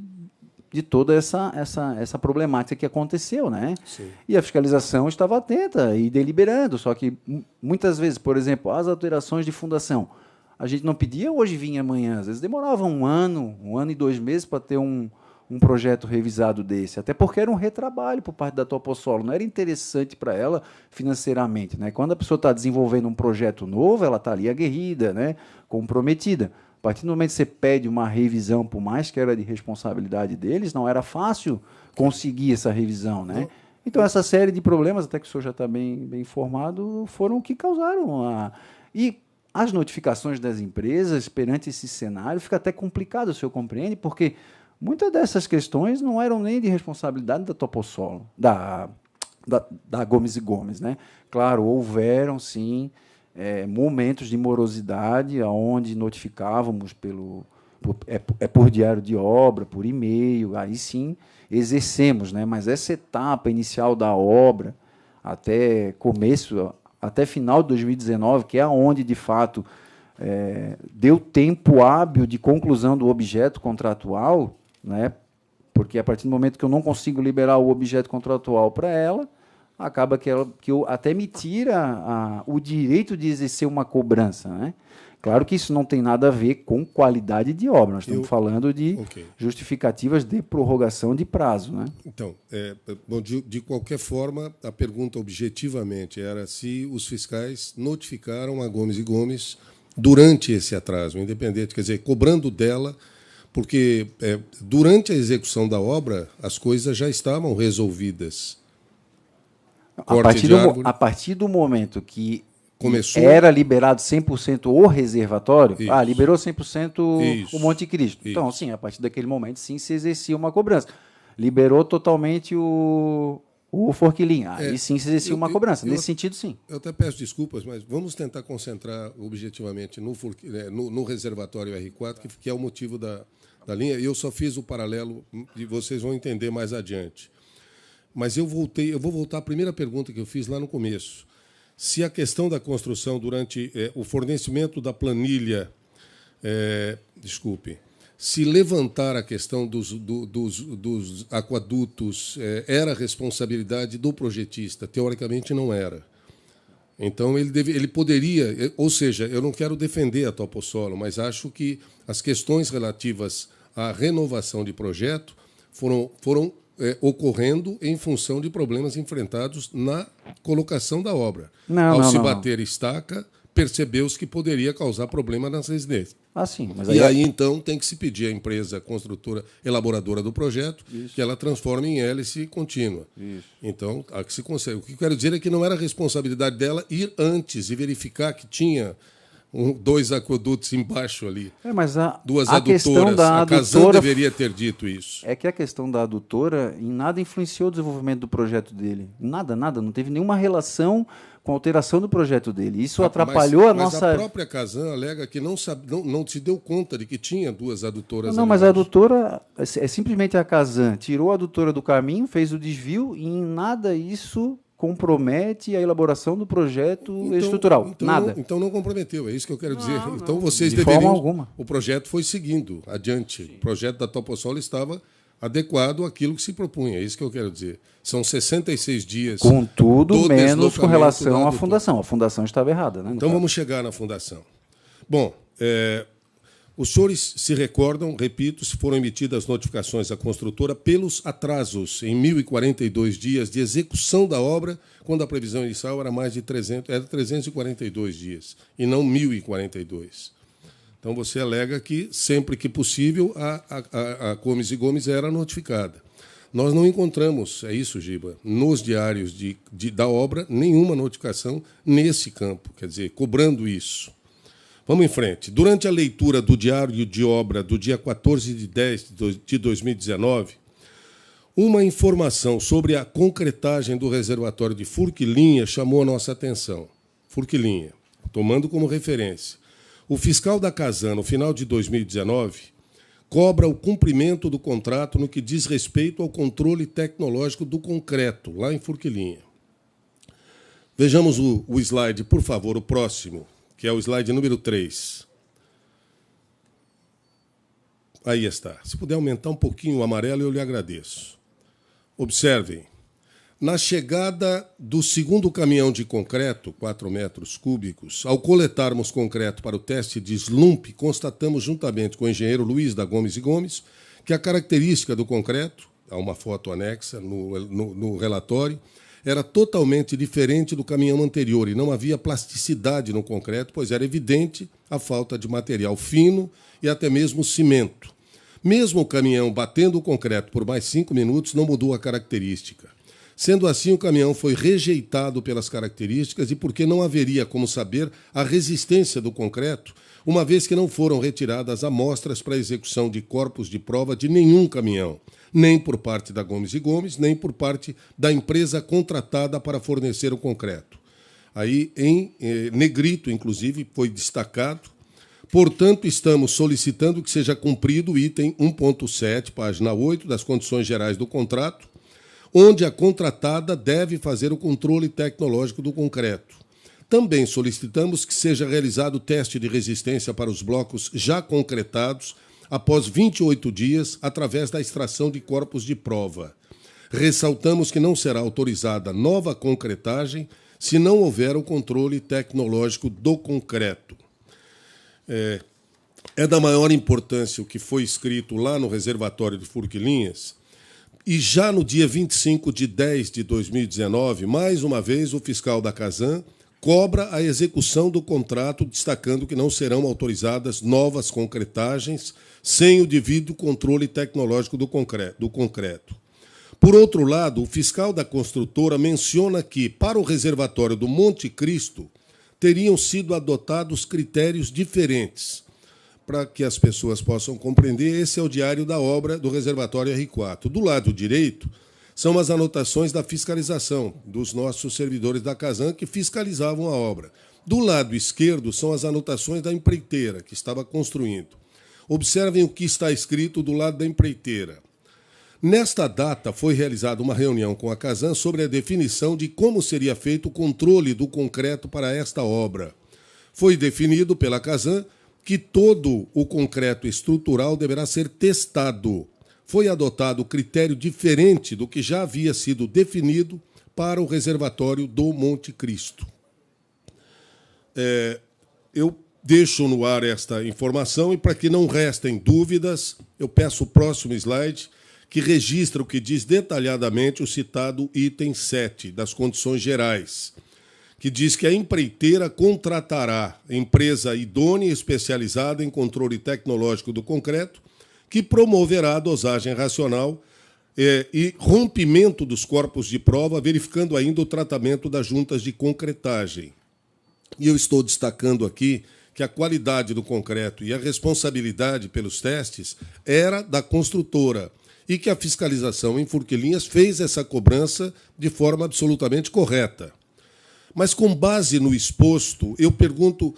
de toda essa problemática que aconteceu, né? Sim. E a fiscalização estava atenta e deliberando, só que muitas vezes, por exemplo, as alterações de fundação, a gente não pedia hoje, vinha amanhã, às vezes demorava um ano e 2 meses para ter um projeto revisado desse, até porque era um retrabalho por parte da Toposolo, não era interessante para ela financeiramente, né? Quando a pessoa está desenvolvendo um projeto novo, ela está ali aguerrida, né? Comprometida. A partir do momento que você pede uma revisão, por mais que era de responsabilidade deles, não era fácil conseguir essa revisão, né? Então, essa série de problemas, até que o senhor já está bem informado, foram o que causaram. E as notificações das empresas perante esse cenário fica até complicado, o senhor compreende, porque muitas dessas questões não eram nem de responsabilidade da Toposolo, da Gomes e Gomes, né? Claro, houveram, sim, momentos de morosidade, onde notificávamos por diário de obra, por e-mail, aí sim exercemos, né? Mas essa etapa inicial da obra, até final de 2019, que é onde, de fato, deu tempo hábil de conclusão do objeto contratual, né? Porque, a partir do momento que eu não consigo liberar o objeto contratual para ela, acaba que eu até me tira o direito de exercer uma cobrança, né? Claro que isso não tem nada a ver com qualidade de obra. Nós estamos falando de justificativas de prorrogação de prazo, né? Então, bom, de qualquer forma, a pergunta objetivamente era se os fiscais notificaram a Gomes e Gomes durante esse atraso, independente, quer dizer, cobrando dela, porque durante a execução da obra as coisas já estavam resolvidas. A partir do momento que começou, era liberado 100% o reservatório, liberou 100% o Monte Cristo. Isso. Então, sim, a partir daquele momento, sim, se exercia uma cobrança. Liberou totalmente o Forquilinha, aí sim se exercia uma cobrança. Nesse sentido, sim. Eu até peço desculpas, mas vamos tentar concentrar objetivamente no reservatório R4, que é o motivo da linha. Eu só fiz o paralelo e vocês vão entender mais adiante. Mas eu vou voltar à primeira pergunta que eu fiz lá no começo. Se a questão da construção durante o fornecimento da planilha, se levantar a questão dos aquadutos era responsabilidade do projetista, teoricamente não era. Então ele poderia, ou seja, eu não quero defender a Toposolo, mas acho que as questões relativas à renovação de projeto foram ocorrendo em função de problemas enfrentados na colocação da obra. Ao se bater estaca, percebeu-se que poderia causar problema nas residências. Sim, mas aí, então, tem que se pedir à empresa construtora, elaboradora do projeto, que ela transforme em hélice contínua. Isso. Então, a que se consegue. O que eu quero dizer é que não era responsabilidade dela ir antes e verificar que tinha 2 aquedutos embaixo ali. Mas 2 adutoras. Questão da adutora, a Casan deveria ter dito isso. É que a questão da adutora em nada influenciou o desenvolvimento do projeto dele. Nada. Não teve nenhuma relação com a alteração do projeto dele. Isso atrapalhou a nossa... Mas a própria Casan alega que não se deu conta de que tinha 2 adutoras. Não, mas a adutora é simplesmente a Casan tirou a adutora do caminho, fez o desvio e em nada isso compromete a elaboração do projeto estrutural. Nada. Então não comprometeu, é isso que eu quero dizer. Então vocês deveriam... De forma alguma. O projeto foi seguindo adiante. Sim. O projeto da Toposolo estava adequado àquilo que se propunha, é isso que eu quero dizer. São 66 dias. Contudo, menos com relação à fundação. A fundação estava errada, né? Então vamos chegar na fundação. Bom, os senhores se recordam, repito, se foram emitidas notificações à construtora pelos atrasos em 1.042 dias de execução da obra, quando a previsão inicial era mais de 342 dias, e não 1.042. Então, você alega que, sempre que possível, a Gomes e Gomes era notificada. Nós não encontramos, é isso, Giba, nos diários da obra, nenhuma notificação nesse campo, quer dizer, cobrando isso. Vamos em frente. Durante a leitura do diário de obra do dia 14 de 10 de 2019, uma informação sobre a concretagem do reservatório de Forquilinha chamou a nossa atenção. Forquilinha, tomando como referência. O fiscal da Casan, no final de 2019, cobra o cumprimento do contrato no que diz respeito ao controle tecnológico do concreto, lá em Forquilinha. Vejamos o slide, por favor, o próximo, que é o slide número 3. Aí está. Se puder aumentar um pouquinho o amarelo, eu lhe agradeço. Observem. Na chegada do segundo caminhão de concreto, 4 metros cúbicos, ao coletarmos concreto para o teste de slump, constatamos, juntamente com o engenheiro Luiz da Gomes e Gomes, que a característica do concreto, há uma foto anexa no relatório, era totalmente diferente do caminhão anterior e não havia plasticidade no concreto, pois era evidente a falta de material fino e até mesmo cimento. Mesmo o caminhão batendo o concreto por mais 5 minutos, não mudou a característica. Sendo assim, o caminhão foi rejeitado pelas características e porque não haveria como saber a resistência do concreto, uma vez que não foram retiradas amostras para execução de corpos de prova de nenhum caminhão, nem por parte da Gomes e Gomes, nem por parte da empresa contratada para fornecer o concreto. Aí, em negrito, inclusive, foi destacado. Portanto, estamos solicitando que seja cumprido o item 1.7, página 8, das condições gerais do contrato, onde a contratada deve fazer o controle tecnológico do concreto. Também solicitamos que seja realizado o teste de resistência para os blocos já concretados após 28 dias, através da extração de corpos de prova. Ressaltamos que não será autorizada nova concretagem se não houver o controle tecnológico do concreto. É da maior importância o que foi escrito lá no reservatório de Forquilinhas, e já no dia 25 de 10 de 2019, mais uma vez, o fiscal da Casan cobra a execução do contrato, destacando que não serão autorizadas novas concretagens sem o devido controle tecnológico do concreto. Por outro lado, o fiscal da construtora menciona que, para o reservatório do Monte Cristo, teriam sido adotados critérios diferentes. Para que as pessoas possam compreender, esse é o diário da obra do reservatório R4. Do lado direito, são as anotações da fiscalização dos nossos servidores da Casan que fiscalizavam a obra. Do lado esquerdo, são as anotações da empreiteira que estava construindo. Observem o que está escrito do lado da empreiteira. Nesta data, foi realizada uma reunião com a Casan sobre a definição de como seria feito o controle do concreto para esta obra. Foi definido pela Casan que todo o concreto estrutural deverá ser testado. Foi adotado critério diferente do que já havia sido definido para o reservatório do Monte Cristo. Eu deixo no ar esta informação e, para que não restem dúvidas, eu peço o próximo slide, que registra o que diz detalhadamente o citado item 7 das condições gerais, que diz que a empreiteira contratará empresa idônea e especializada em controle tecnológico do concreto, que promoverá a dosagem racional e rompimento dos corpos de prova, verificando ainda o tratamento das juntas de concretagem. E eu estou destacando aqui que a qualidade do concreto e a responsabilidade pelos testes era da construtora, e que a fiscalização em Forquilinhas fez essa cobrança de forma absolutamente correta. Mas, com base no exposto, eu pergunto,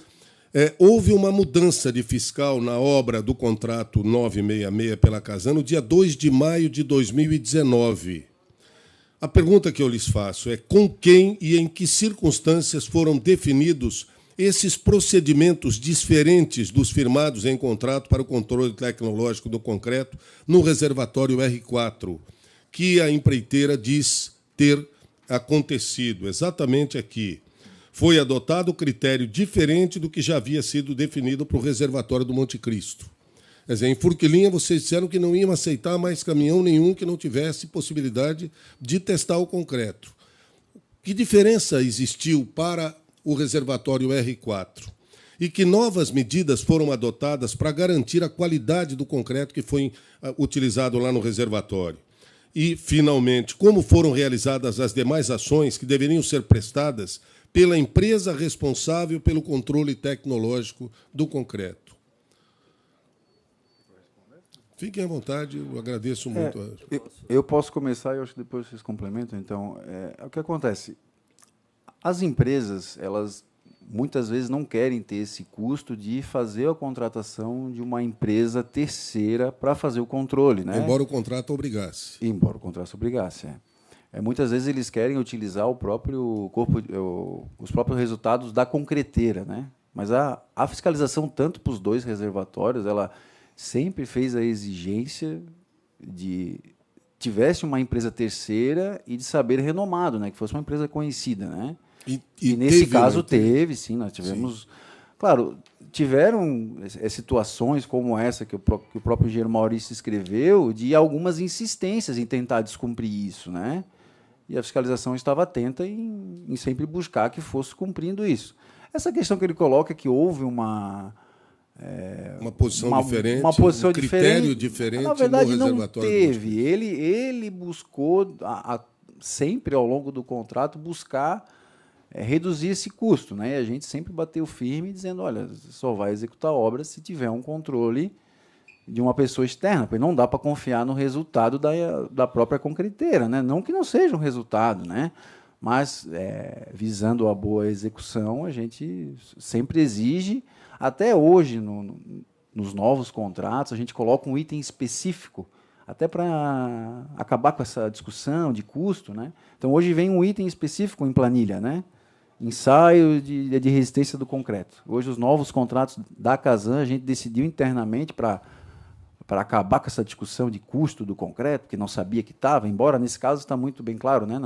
houve uma mudança de fiscal na obra do contrato 966 pela Casan no dia 2 de maio de 2019. A pergunta que eu lhes faço é com quem e em que circunstâncias foram definidos esses procedimentos diferentes dos firmados em contrato para o controle tecnológico do concreto no reservatório R4, que a empreiteira diz ter acontecido exatamente aqui. Foi adotado critério diferente do que já havia sido definido para o reservatório do Monte Cristo. Quer dizer, em Forquilinha, vocês disseram que não iam aceitar mais caminhão nenhum que não tivesse possibilidade de testar o concreto. Que diferença existiu para o reservatório R4? E que novas medidas foram adotadas para garantir a qualidade do concreto que foi utilizado lá no reservatório? E, finalmente, como foram realizadas as demais ações que deveriam ser prestadas pela empresa responsável pelo controle tecnológico do concreto? Fiquem à vontade, eu agradeço muito. Eu posso começar e eu acho que depois vocês complementam. Então, o que acontece? As empresas, elas muitas vezes não querem ter esse custo de fazer a contratação de uma empresa terceira para fazer o controle, né? Embora o contrato obrigasse. Embora o contrato obrigasse, muitas vezes eles querem utilizar o próprio os próprios resultados da concreteira, né? Mas a fiscalização, tanto para os 2 reservatórios, ela sempre fez a exigência de tivesse uma empresa terceira e de saber renomado, né? Que fosse uma empresa conhecida, né? E nesse caso teve, sim, nós tivemos... Sim. Claro, tiveram situações como essa que o próprio engenheiro Maurício escreveu, de algumas insistências em tentar descumprir isso, né? E a fiscalização estava atenta em sempre buscar que fosse cumprindo isso. Essa questão que ele coloca, que houve uma posição diferente, uma posição um critério diferente na verdade, no reservatório. Não teve. Ele buscou, sempre ao longo do contrato, buscar reduzir esse custo, né? E a gente sempre bateu firme dizendo, olha, só vai executar a obra se tiver um controle de uma pessoa externa, porque não dá para confiar no resultado da própria concreteira, né? Não que não seja um resultado, né? Mas, visando a boa execução, a gente sempre exige, até hoje, nos novos contratos, a gente coloca um item específico, até para acabar com essa discussão de custo, né? Então, hoje vem um item específico em planilha, né? Ensaio de resistência do concreto. Hoje, os novos contratos da Casan, a gente decidiu internamente para acabar com essa discussão de custo do concreto, que não sabia que estava, embora, nesse caso, está muito bem claro, né,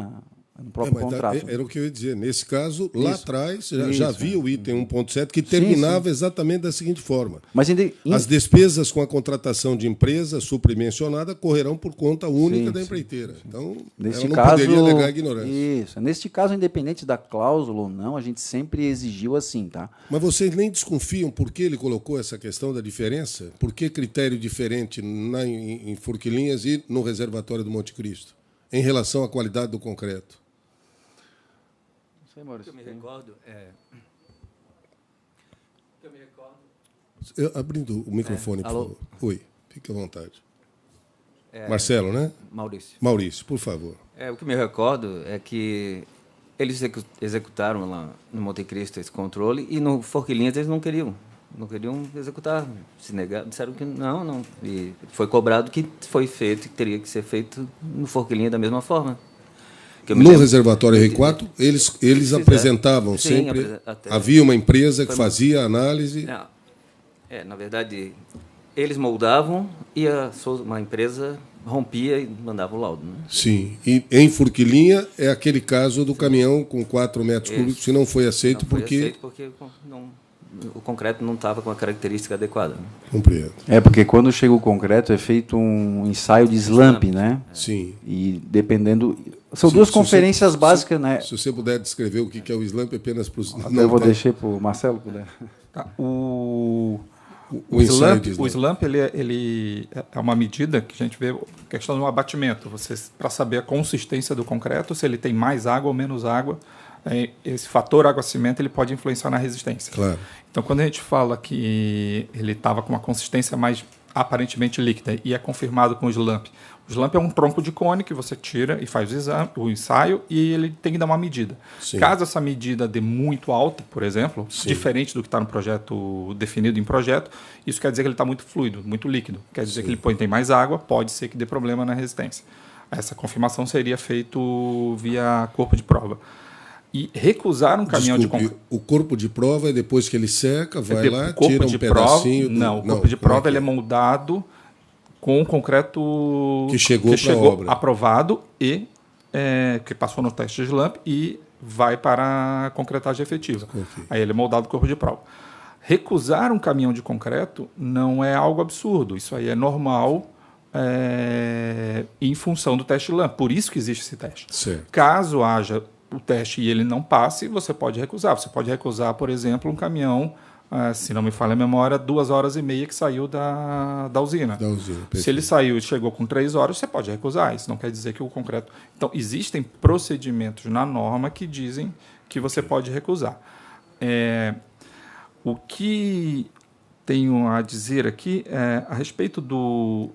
no próprio contrato. Era o que eu ia dizer. Nesse caso, lá atrás, já havia o item 1.7 que terminava exatamente da seguinte forma. Mas as despesas com a contratação de empresa suprimensionada correrão por conta única da empreiteira. Então, ela não poderia alegar ignorância. Isso. Neste caso, independente da cláusula ou não, a gente sempre exigiu assim, tá? Mas vocês nem desconfiam por que ele colocou essa questão da diferença? Por que critério diferente em Forquilinhas e no reservatório do Monte Cristo, em relação à qualidade do concreto? O que eu me recordo abrindo o microfone, por favor. Oi, fique à vontade. Marcelo, né? Maurício, por favor. O que me recordo é que eles executaram lá no Monte Cristo esse controle e no Forquilinhas eles não queriam executar, se negaram, disseram que não. E foi cobrado que foi feito, que teria que ser feito no Forquilinhas da mesma forma. No reservatório R4, eles apresentavam sempre... Havia uma empresa que fazia a análise... Na verdade, eles moldavam e uma empresa rompia e mandava o laudo. Né? Sim. E em Forquilinha é aquele caso do caminhão com 4 metros cúbicos que não foi aceito porque o concreto não estava com a característica adequada. Né? Compreendo. Porque quando chega o concreto é feito um ensaio de slump, né? Sim. E dependendo... São duas conferências básicas, né? Se você puder descrever o que é o slump apenas para os... Eu vou deixar para o Marcelo puder. Tá. O slump ele é uma medida que a gente vê a questão do abatimento. Para saber a consistência do concreto, se ele tem mais água ou menos água, esse fator água-cimento ele pode influenciar na resistência. Claro. Então, quando a gente fala que ele estava com uma consistência mais aparentemente líquida e é confirmado com o slump. O slump é um tronco de cone que você tira e faz o ensaio e ele tem que dar uma medida. Sim. Caso essa medida dê muito alta, por exemplo, diferente do que está no projeto, definido em projeto, isso quer dizer que ele está muito fluido, muito líquido. Quer dizer que ele tem mais água, pode ser que dê problema na resistência. Essa confirmação seria feita via corpo de prova. E recusar um caminhão de concreto. O corpo de prova é depois que ele seca, vai lá, tira um pedacinho... Não, o corpo de prova ele é moldado com o concreto que chegou para a obra. Aprovado e que passou no teste de slump e vai para a concretagem efetiva. Okay. Aí ele é moldado corpo de prova. Recusar um caminhão de concreto não é algo absurdo. Isso aí é normal em função do teste LAM. Por isso que existe esse teste. Certo. Caso haja o teste e ele não passe, você pode recusar. Você pode recusar, por exemplo, um caminhão, se não me falha a memória, 2h30 que saiu da usina. Se ele saiu e chegou com 3 horas, você pode recusar. Isso não quer dizer que o concreto... Então, existem procedimentos na norma que dizem que você pode recusar. O que tenho a dizer aqui a respeito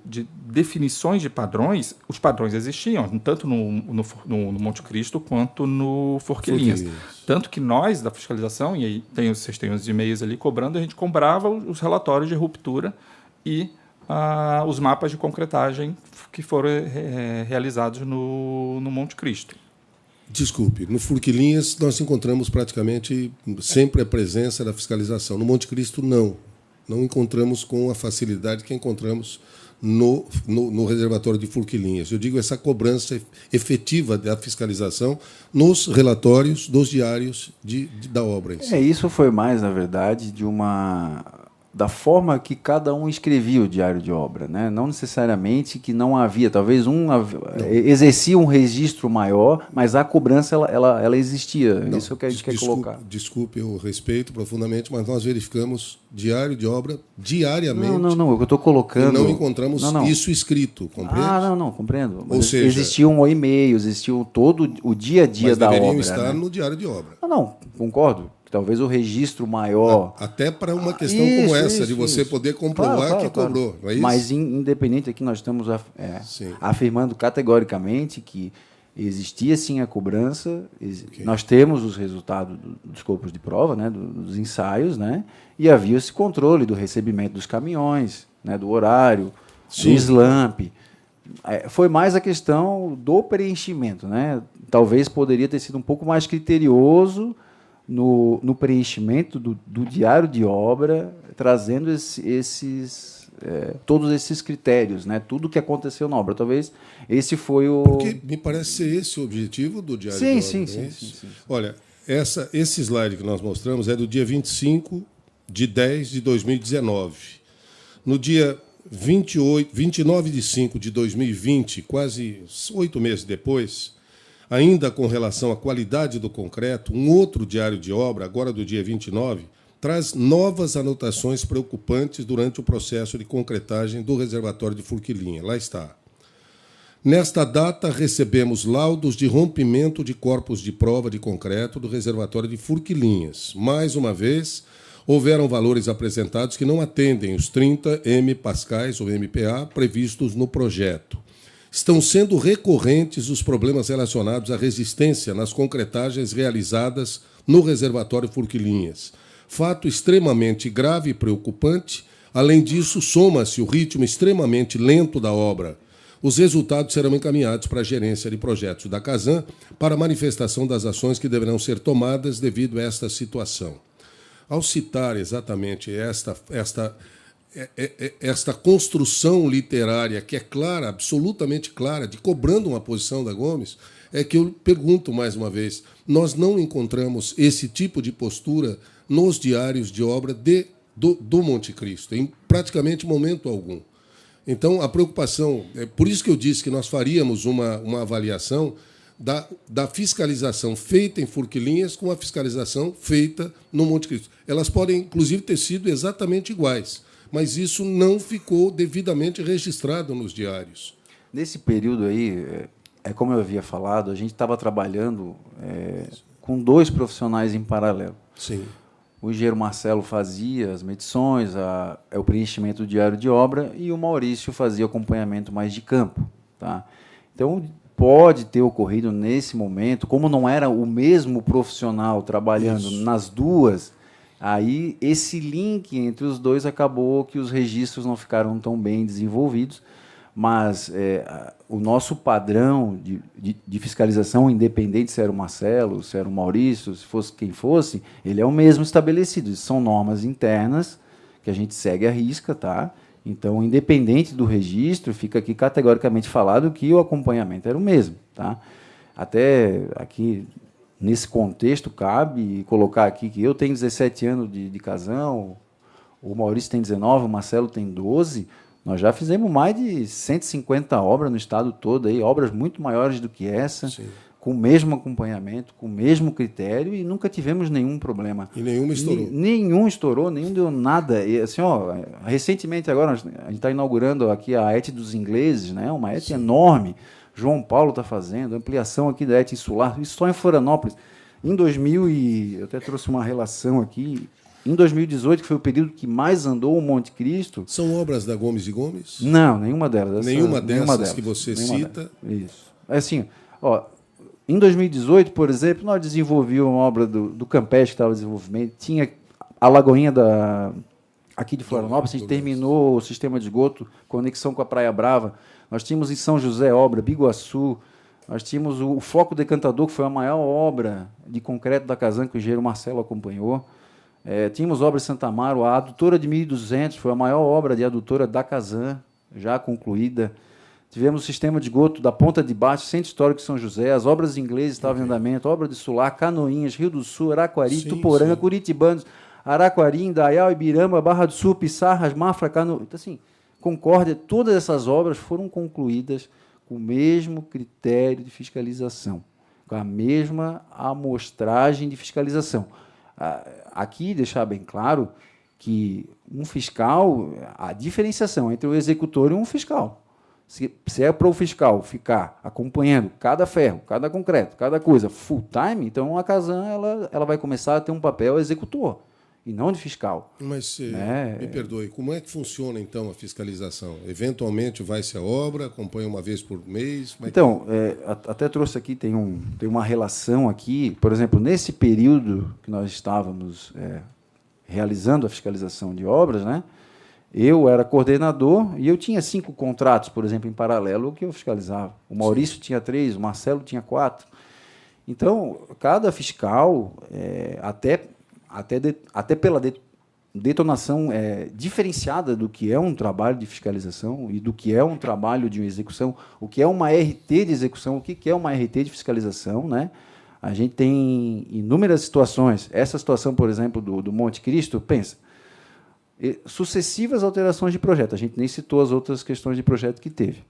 de definições de padrões. Os padrões existiam, tanto no Monte Cristo quanto no Forquilhinhas. Tanto que nós, da fiscalização, e aí vocês têm os e-mails ali cobrando, a gente cobrava os relatórios de ruptura e os mapas de concretagem que foram realizados no Monte Cristo. Desculpe, no Forquilhinhas nós encontramos praticamente sempre a presença da fiscalização. No Monte Cristo, não. Não encontramos com a facilidade que encontramos no reservatório de Forquilhinhas. Eu digo essa cobrança efetiva da fiscalização nos relatórios dos diários da obra. Em si. Isso foi mais, na verdade, da forma que cada um escrevia o diário de obra, né? Não necessariamente que não havia, talvez exercia um registro maior, mas a cobrança ela existia. Não, isso é o que a gente quer colocar. Desculpe, eu respeito profundamente, mas nós verificamos diário de obra diariamente. Não, eu estou colocando... E não encontramos isso escrito, compreende? Não, compreendo. Ou seja, existiam e-mails, existiam todo o dia a dia da obra. Mas deveriam estar no diário de obra. Não, concordo. Talvez o registro maior... Até para uma questão como essa, de você poder comprovar que cobrou, não é isso? Mas, independente, aqui nós estamos afirmando categoricamente que existia, sim, a cobrança, nós temos os resultados dos corpos de prova, né, dos ensaios, né, e havia esse controle do recebimento dos caminhões, né, do horário, do SLAMP. Foi mais a questão do preenchimento, né? Talvez poderia ter sido um pouco mais criterioso no preenchimento do diário de obra, trazendo todos esses critérios, né? Tudo que aconteceu na obra. Talvez esse foi o... Porque me parece ser esse o objetivo do diário de obra. Sim. Olha, esse slide que nós mostramos é do dia 25 de 10 de 2019. No dia 29 de 5 de 2020, quase 8 meses depois... Ainda com relação à qualidade do concreto, um outro diário de obra, agora do dia 29, traz novas anotações preocupantes durante o processo de concretagem do reservatório de Forquilhinha. Lá está. Nesta data, recebemos laudos de rompimento de corpos de prova de concreto do reservatório de Forquilhinhas. Mais uma vez, houveram valores apresentados que não atendem os 30 MPa ou MPa previstos no projeto. Estão sendo recorrentes os problemas relacionados à resistência nas concretagens realizadas no reservatório Forquilhinhas. Fato extremamente grave e preocupante. Além disso, soma-se o ritmo extremamente lento da obra. Os resultados serão encaminhados para a gerência de projetos da Casan para manifestação das ações que deverão ser tomadas devido a esta situação. Ao citar exatamente esta construção literária, que é clara, absolutamente clara, de cobrando uma posição da Gomes, é que eu pergunto mais uma vez, nós não encontramos esse tipo de postura nos diários de obra do Monte Cristo, em praticamente momento algum. Então, a preocupação, é por isso que eu disse que nós faríamos uma avaliação da fiscalização feita em Forquilhinhas com a fiscalização feita no Monte Cristo. Elas podem, inclusive, ter sido exatamente iguais, mas isso não ficou devidamente registrado nos diários. Nesse período aí, como eu havia falado, a gente estava trabalhando com 2 profissionais em paralelo. Sim. O engenheiro Marcelo fazia as medições, o preenchimento do diário de obra, e o Maurício fazia o acompanhamento mais de campo. Tá? Então, pode ter ocorrido nesse momento, como não era o mesmo profissional trabalhando nas duas, aí esse link entre os dois acabou que os registros não ficaram tão bem desenvolvidos, mas o nosso padrão de fiscalização, independente se era o Marcelo, se era o Maurício, se fosse quem fosse, ele é o mesmo estabelecido. São normas internas que a gente segue à risca, tá? Então, independente do registro, fica aqui categoricamente falado que o acompanhamento era o mesmo, tá? Até aqui, nesse contexto, cabe colocar aqui que eu tenho 17 anos de casão, o Maurício tem 19, o Marcelo tem 12. Nós já fizemos mais de 150 obras no estado todo, aí, obras muito maiores do que essa. Sim. com o mesmo acompanhamento, com o mesmo critério, e nunca tivemos nenhum problema. E nenhuma estourou? Nenhum estourou, nenhum deu nada. E, assim, recentemente, agora, a gente está inaugurando aqui a ET dos ingleses, né? Uma ET enorme. João Paulo está fazendo, ampliação aqui da ET insular, isso só em Florianópolis. Em 2000, eu até trouxe uma relação aqui, em 2018, que foi o período que mais andou o Monte Cristo... São obras da Gomes e Gomes? Não, nenhuma delas. Nenhuma dessas que você cita? Isso. Assim, em 2018, por exemplo, nós desenvolvíamos uma obra do Campestre, que estava em desenvolvimento, tinha a Lagoinha aqui de Florianópolis, a gente terminou o sistema de esgoto, conexão com a Praia Brava. Nós tínhamos em São José obra, Biguaçu, nós tínhamos o Foco Decantador, que foi a maior obra de concreto da Casan, que o engenheiro Marcelo acompanhou. Tínhamos obra em Santa Amaro, a adutora de 1.200, foi a maior obra de adutora da Casan, já concluída. Tivemos o sistema de esgoto da Ponta de Baixo, Centro Histórico de São José, as obras inglesas estavam em andamento, obra de Sular, Canoinhas, Rio do Sul, Araquari, Tuporanga, Curitibanos, Araquari, Indaial, Ibirama, Barra do Sul, Pissarras, Mafra, Canoinhas. Então, assim, Concórdia, todas essas obras foram concluídas com o mesmo critério de fiscalização, com a mesma amostragem de fiscalização. Aqui, deixar bem claro que um fiscal, a diferenciação entre o executor e um fiscal. Se é para o fiscal ficar acompanhando cada ferro, cada concreto, cada coisa full time, então a Casan ela vai começar a ter um papel executor e não de fiscal. Mas, me perdoe, como é que funciona, então, a fiscalização? Eventualmente vai-se a obra, acompanha uma vez por mês? Então, até trouxe aqui, tem uma relação aqui, por exemplo, nesse período que nós estávamos realizando a fiscalização de obras, né? Eu era coordenador e eu tinha 5 contratos, por exemplo, em paralelo, que eu fiscalizava. O Maurício tinha 3, o Marcelo tinha 4. Então, cada fiscal, até pela detonação diferenciada do que é um trabalho de fiscalização e do que é um trabalho de execução, o que é uma RT de execução, o que é uma RT de fiscalização, né? A gente tem inúmeras situações. Essa situação, por exemplo, do Monte Cristo, pensa, sucessivas alterações de projeto. A gente nem citou as outras questões de projeto que teve.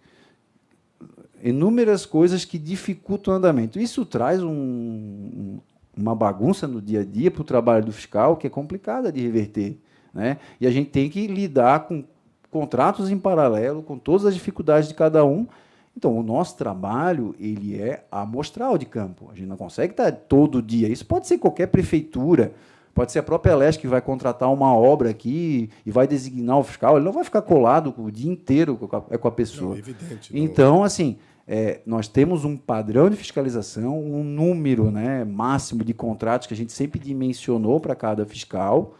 Inúmeras coisas que dificultam o andamento. Isso traz uma bagunça no dia a dia para o trabalho do fiscal, que é complicada de reverter, né? E a gente tem que lidar com contratos em paralelo, com todas as dificuldades de cada um. Então, o nosso trabalho ele é amostral de campo. A gente não consegue estar todo dia. Isso pode ser qualquer prefeitura, pode ser a própria Leste que vai contratar uma obra aqui e vai designar o fiscal. Ele não vai ficar colado o dia inteiro com a pessoa. Não, é evidente, então, assim, nós temos um padrão de fiscalização, um número, né, máximo de contratos que a gente sempre dimensionou para cada fiscal,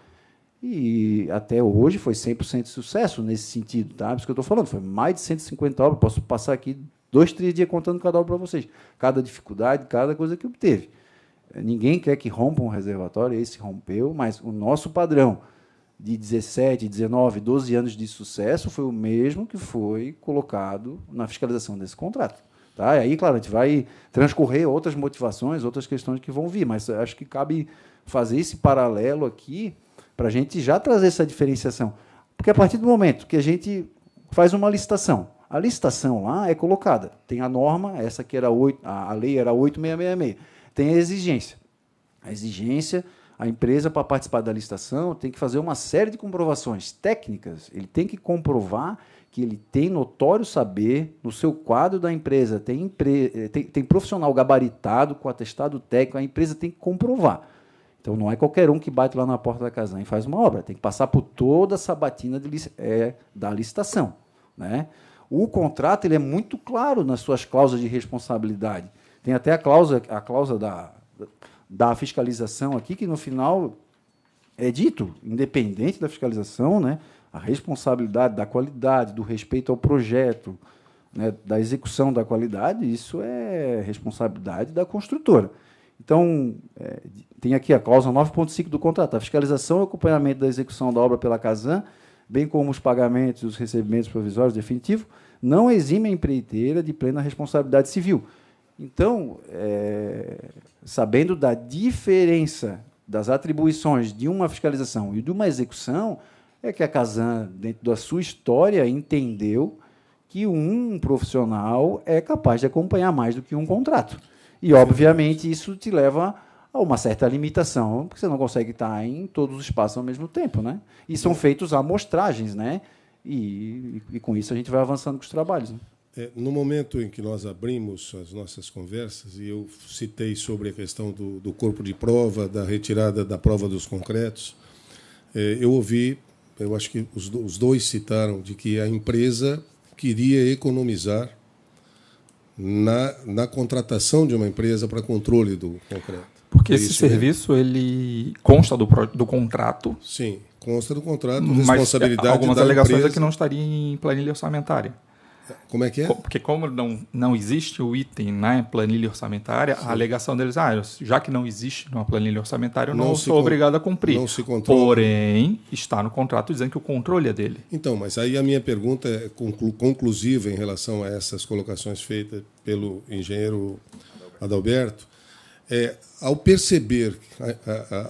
e até hoje foi 100% de sucesso nesse sentido. Tá? Isso que eu estou falando, foi mais de 150 obras. Posso passar aqui 2, 3 dias contando cada obra para vocês. Cada dificuldade, cada coisa que obteve. Ninguém quer que rompa um reservatório, esse rompeu, mas o nosso padrão de 17, 19, 12 anos de sucesso foi o mesmo que foi colocado na fiscalização desse contrato. Tá? E aí, claro, a gente vai transcorrer outras motivações, outras questões que vão vir, mas acho que cabe fazer esse paralelo aqui para a gente já trazer essa diferenciação. Porque a partir do momento que a gente faz uma licitação, a licitação lá é colocada. Tem a norma, essa que era a lei era 8666. Tem a exigência. A exigência, a empresa, para participar da licitação, tem que fazer uma série de comprovações técnicas. Ele tem que comprovar que ele tem notório saber, no seu quadro da empresa, tem profissional gabaritado, com atestado técnico, a empresa tem que comprovar. Então, não é qualquer um que bate lá na porta da Casan e faz uma obra. Tem que passar por toda a sabatina da licitação, né? O contrato ele é muito claro nas suas cláusulas de responsabilidade. Tem até a cláusula da fiscalização aqui, que no final é dito, independente da fiscalização, né, a responsabilidade da qualidade, do respeito ao projeto, né, da execução da qualidade, isso é responsabilidade da construtora. Então, tem aqui a cláusula 9.5 do contrato, a fiscalização e acompanhamento da execução da obra pela Casan, bem como os pagamentos e os recebimentos provisórios definitivos, não exime a empreiteira de plena responsabilidade civil. Então, sabendo da diferença das atribuições de uma fiscalização e de uma execução, é que a Casan, dentro da sua história, entendeu que um profissional é capaz de acompanhar mais do que um contrato. E, obviamente, isso te leva a uma certa limitação, porque você não consegue estar em todos os espaços ao mesmo tempo, né? E são feitos amostragens, né? E com isso a gente vai avançando com os trabalhos. Né? No momento em que nós abrimos as nossas conversas, e eu citei sobre a questão do corpo de prova, da retirada da prova dos concretos, eu ouvi, eu acho que os dois citaram, de que a empresa queria economizar na contratação de uma empresa para controle do concreto. Porque esse serviço ele consta do contrato. Sim, consta do contrato, mas responsabilidade algumas da alegações empresa. é que não estaria em planilha orçamentária. Como é que é? Porque como não existe o item na planilha orçamentária, sim, a alegação deles, já que não existe numa planilha orçamentária, eu não sou obrigado a cumprir. Não se controla. Porém, está no contrato dizendo que o controle é dele. Então, mas aí a minha pergunta é conclusiva em relação a essas colocações feitas pelo engenheiro Adalberto. Ao perceber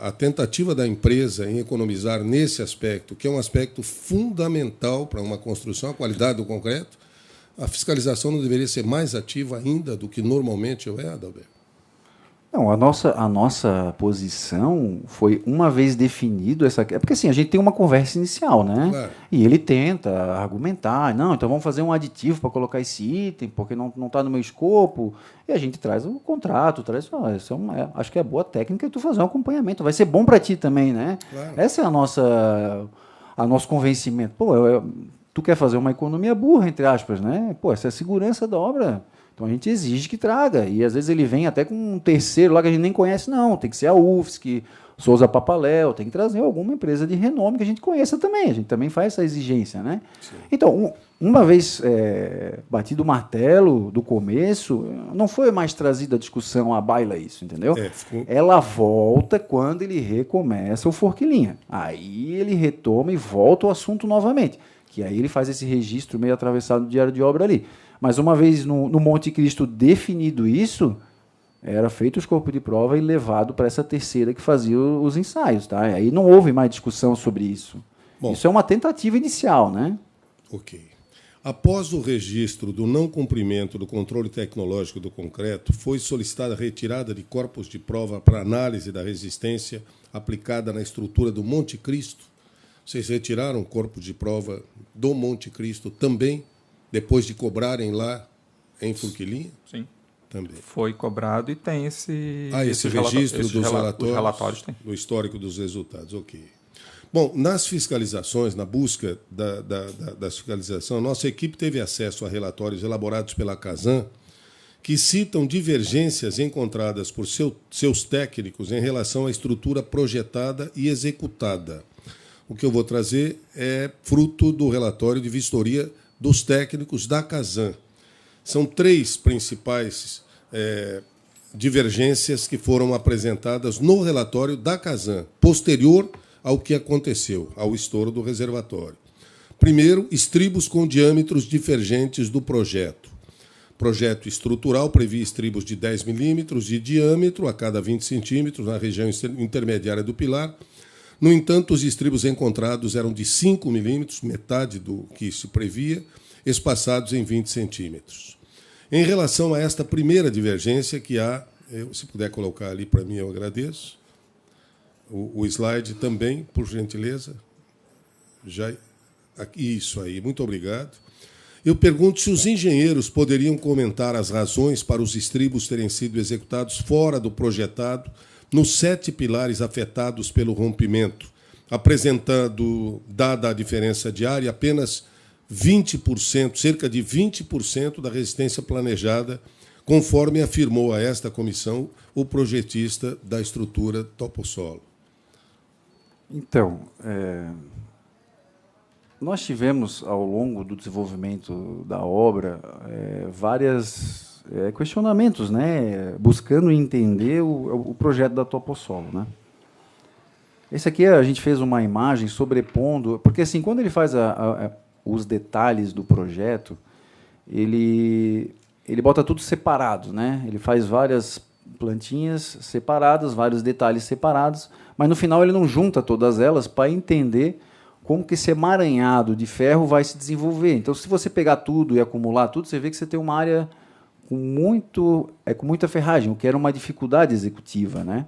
a tentativa da empresa em economizar nesse aspecto, que é um aspecto fundamental para uma construção, a qualidade do concreto, a fiscalização não deveria ser mais ativa ainda do que normalmente é, Adalberto? Não, a nossa posição foi, uma vez definido essa... Porque assim, a gente tem uma conversa inicial, né? Claro. E ele tenta argumentar, não, então vamos fazer um aditivo para colocar esse item, porque não está no meu escopo. E a gente traz o contrato, acho que é boa técnica tu fazer um acompanhamento. Vai ser bom para ti também, né? Claro. Essa é a nosso convencimento. Tu quer fazer uma economia burra, entre aspas, né? Essa é a segurança da obra. Então a gente exige que traga. E às vezes ele vem até com um terceiro lá que a gente nem conhece, não. Tem que ser a UFSC, Souza Papaléu, tem que trazer alguma empresa de renome que a gente conheça também. A gente também faz essa exigência, né? Sim. Então, uma vez batido o martelo do começo, não foi mais trazida a discussão à baila isso, entendeu? Ela volta quando ele recomeça o forquilinha. Aí ele retoma e volta o assunto novamente. Que aí ele faz esse registro meio atravessado do diário de obra ali. Mas uma vez no Monte Cristo definido isso, era feito os corpos de prova e levado para essa terceira que fazia os ensaios. Tá? Aí não houve mais discussão sobre isso. Bom, isso é uma tentativa inicial, né? Ok. Após o registro do não cumprimento do controle tecnológico do concreto, foi solicitada a retirada de corpos de prova para análise da resistência aplicada na estrutura do Monte Cristo. Vocês retiraram o corpo de prova do Monte Cristo também, depois de cobrarem lá em Forquilinha? Sim. Também. Foi cobrado e tem esse registro dos relatórios tem. Do histórico dos resultados. Ok. Bom, nas fiscalizações, na busca da fiscalização, nossa equipe teve acesso a relatórios elaborados pela Casan que citam divergências encontradas por seus técnicos em relação à estrutura projetada e executada. O que eu vou trazer é fruto do relatório de vistoria dos técnicos da Casan. São 3 principais divergências que foram apresentadas no relatório da Casan, posterior ao que aconteceu, ao estouro do reservatório. Primeiro, estribos com diâmetros divergentes do projeto. O projeto estrutural previa estribos de 10 milímetros de diâmetro a cada 20 centímetros na região intermediária do pilar. No entanto, os estribos encontrados eram de 5 milímetros, metade do que se previa, espaçados em 20 centímetros. Em relação a esta primeira divergência, que há, se puder colocar ali para mim, eu agradeço. O slide também, por gentileza. Isso aí, muito obrigado. Eu pergunto se os engenheiros poderiam comentar as razões para os estribos terem sido executados fora do projetado, nos 7 pilares afetados pelo rompimento, apresentando, dada a diferença de área, apenas 20%, cerca de 20% da resistência planejada, conforme afirmou a esta comissão o projetista da estrutura topossolo. Então, nós tivemos, ao longo do desenvolvimento da obra, vários questionamentos, né, buscando entender o projeto da topossolo, né? Esse aqui a gente fez uma imagem sobrepondo, porque assim, quando ele faz os detalhes do projeto, ele bota tudo separado, né? Ele faz várias plantinhas separadas, vários detalhes separados, mas no final ele não junta todas elas para entender como que esse emaranhado de ferro vai se desenvolver. Então, se você pegar tudo e acumular tudo, você vê que você tem uma área com muita ferragem, o que era uma dificuldade executiva, né?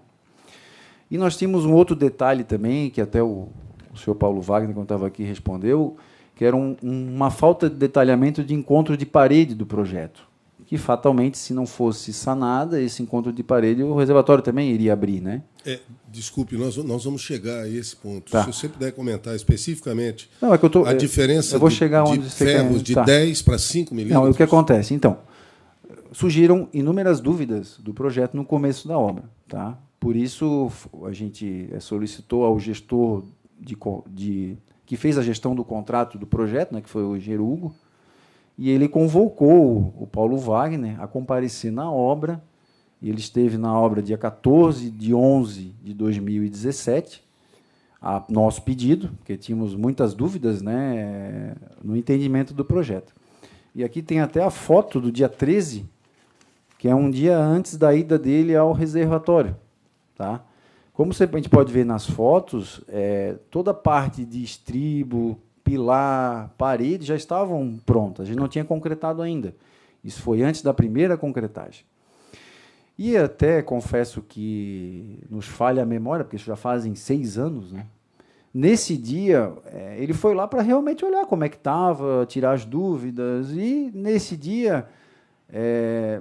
E nós tínhamos um outro detalhe também, que até o senhor Paulo Wagner, quando estava aqui, respondeu, que era uma falta de detalhamento de encontro de parede do projeto, que fatalmente, se não fosse sanada esse encontro de parede, o reservatório também iria abrir, né? Desculpe, nós vamos chegar a esse ponto. Tá. Se você puder comentar especificamente a diferença de ferros de 10 para 5 milímetros. Não, o que acontece? Então, surgiram inúmeras dúvidas do projeto no começo da obra, tá? Por isso, a gente solicitou ao gestor que fez a gestão do contrato do projeto, né, que foi o engenheiro Hugo, e ele convocou o Paulo Wagner a comparecer na obra. E ele esteve na obra dia 14 de 11 de 2017, a nosso pedido, porque tínhamos muitas dúvidas, né, no entendimento do projeto. E aqui tem até a foto do dia 13, que é um dia antes da ida dele ao reservatório. Tá? Como a gente pode ver nas fotos, toda a parte de estribo, pilar, parede já estavam prontas, a gente não tinha concretado ainda. Isso foi antes da primeira concretagem. E até confesso que nos falha a memória, porque isso já fazem 6 anos, né? Nesse dia, ele foi lá para realmente olhar como é que estava, tirar as dúvidas, e nesse dia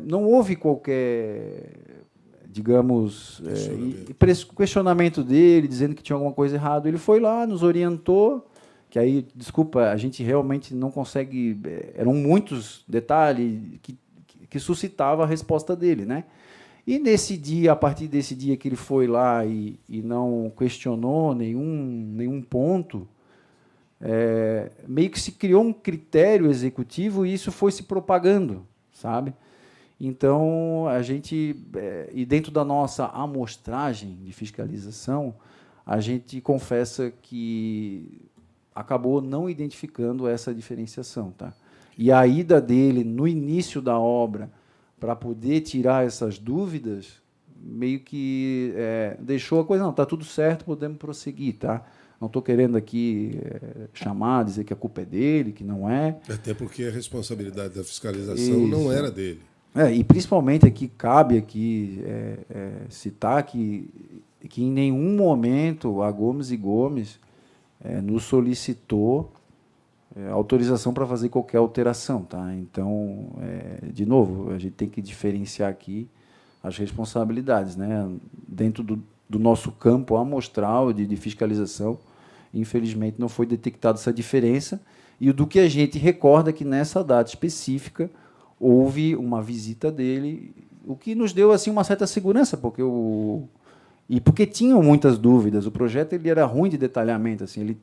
não houve qualquer, digamos, questionamento dele, dizendo que tinha alguma coisa errada. Ele foi lá, nos orientou, que aí, desculpa, a gente realmente não consegue, eram muitos detalhes que suscitava a resposta dele, né? E nesse dia, a partir desse dia que ele foi lá e não questionou nenhum ponto, meio que se criou um critério executivo e isso foi se propagando, sabe? Então, a gente, e dentro da nossa amostragem de fiscalização, a gente confessa que acabou não identificando essa diferenciação. Tá? E a ida dele no início da obra, para poder tirar essas dúvidas, meio que deixou a coisa, não, está tudo certo, podemos prosseguir. Tá? Não estou querendo aqui chamar, dizer que a culpa é dele, que não é. Até porque a responsabilidade da fiscalização não era dele. E principalmente aqui, cabe aqui citar que em nenhum momento a Gomes e Gomes nos solicitou autorização para fazer qualquer alteração. Tá? Então, de novo, a gente tem que diferenciar aqui as responsabilidades. Né? Dentro do nosso campo amostral de fiscalização, infelizmente, não foi detectada essa diferença. E do que a gente recorda que, nessa data específica, houve uma visita dele, o que nos deu assim, uma certa segurança, porque tinham muitas dúvidas. O projeto ele era ruim de detalhamento, assim, ele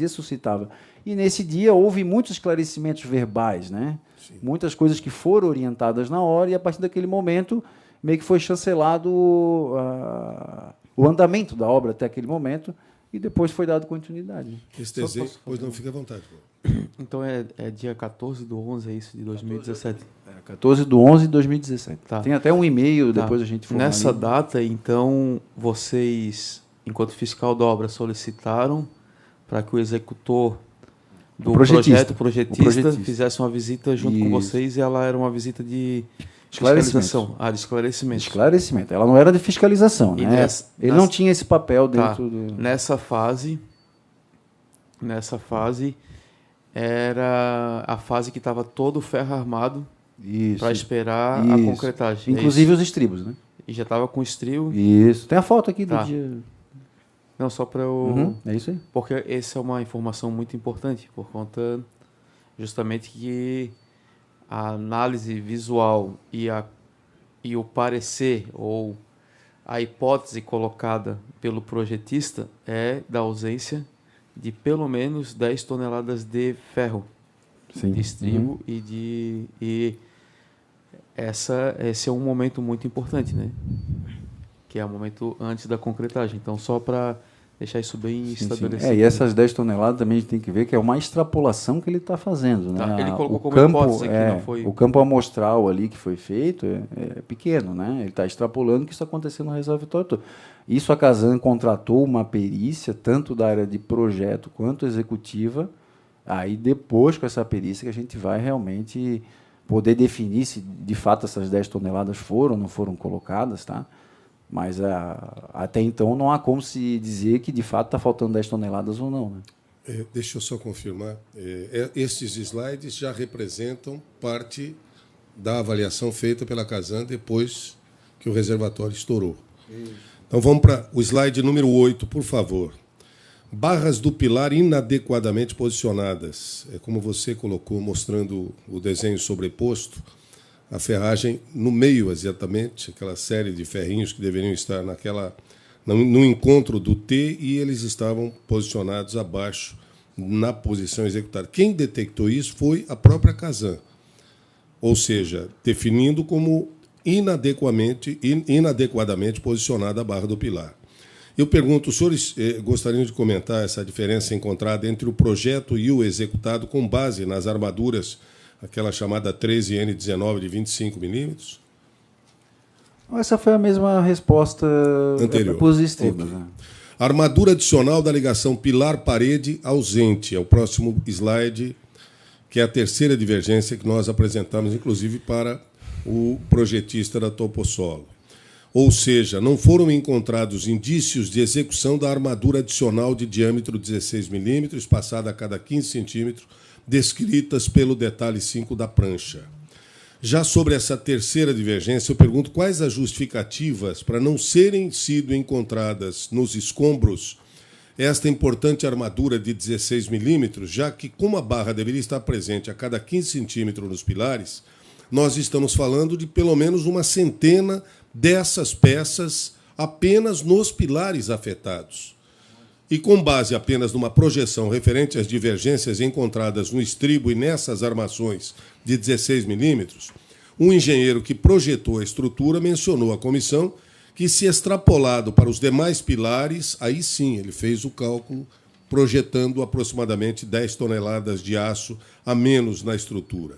suscitava. E, nesse dia, houve muitos esclarecimentos verbais, né? Muitas coisas que foram orientadas na hora, e, a partir daquele momento, meio que foi chancelado o andamento da obra até aquele momento, e depois foi dado continuidade. Esse desenho, pois não, fica à vontade. Então, dia 14 do 11, é isso, de 2017? 14 do 11 de 2017. Tá. Tem até um e-mail, depois a gente formaliza. Nessa data, então, vocês, enquanto fiscal da obra, solicitaram para que o executor do projetista, fizesse uma visita junto com vocês, e ela era uma visita de fiscalização. De esclarecimento. Esclarecimento. Ela não era de fiscalização, né? Ele não tinha esse papel dentro do... Nessa fase, era a fase que estava todo o ferro armado para esperar a concretagem. Inclusive os estribos, né? E já estava com estribo. Isso. Tem a foto aqui do dia. Não, só para eu... é isso aí. Porque essa é uma informação muito importante, por conta justamente que a análise visual e o parecer ou a hipótese colocada pelo projetista é da ausência de pelo menos 10 toneladas de ferro, de estribo e esse é um momento muito importante, né? Que é o momento antes da concretagem. Então, só para deixar isso bem estabelecido. E essas 10 toneladas também a gente tem que ver que é uma extrapolação que ele está fazendo. Né? Ele colocou como hipótese que não foi... O campo amostral ali que foi feito é pequeno, né? Ele está extrapolando que isso aconteceu no reservatório todo. Isso a Casan contratou uma perícia, tanto da área de projeto quanto executiva. Aí depois, com essa perícia, que a gente vai realmente poder definir se de fato essas 10 toneladas foram ou não foram colocadas, tá? Mas até então não há como se dizer que de fato está faltando 10 toneladas ou não, né? Deixa eu só confirmar. Estes slides já representam parte da avaliação feita pela Casan depois que o reservatório estourou. Então vamos para o slide número 8, por favor. Barras do pilar inadequadamente posicionadas. É como você colocou, mostrando o desenho sobreposto, a ferragem no meio, exatamente, aquela série de ferrinhos que deveriam estar no encontro do T, e eles estavam posicionados abaixo na posição executada. Quem detectou isso foi a própria Casan, ou seja, definindo como inadequadamente posicionada a barra do pilar. Eu pergunto, os senhores gostariam de comentar essa diferença encontrada entre o projeto e o executado com base nas armaduras, aquela chamada 13N19 de 25 milímetros? Essa foi a mesma resposta anterior. Positiva. Okay. Né? Armadura adicional da ligação pilar-parede ausente. É o próximo slide, que é a terceira divergência que nós apresentamos, inclusive, para o projetista da Toposolo. Ou seja, não foram encontrados indícios de execução da armadura adicional de diâmetro 16 milímetros, espaçada a cada 15 centímetros, descritas pelo detalhe 5 da prancha. Já sobre essa terceira divergência, eu pergunto quais as justificativas para não serem sido encontradas nos escombros esta importante armadura de 16 milímetros, já que, como a barra deveria estar presente a cada 15 centímetros nos pilares, nós estamos falando de pelo menos uma centena dessas peças apenas nos pilares afetados. E com base apenas numa projeção referente às divergências encontradas no estribo e nessas armações de 16 milímetros, um engenheiro que projetou a estrutura mencionou à comissão que, se extrapolado para os demais pilares, aí sim ele fez o cálculo projetando aproximadamente 10 toneladas de aço a menos na estrutura.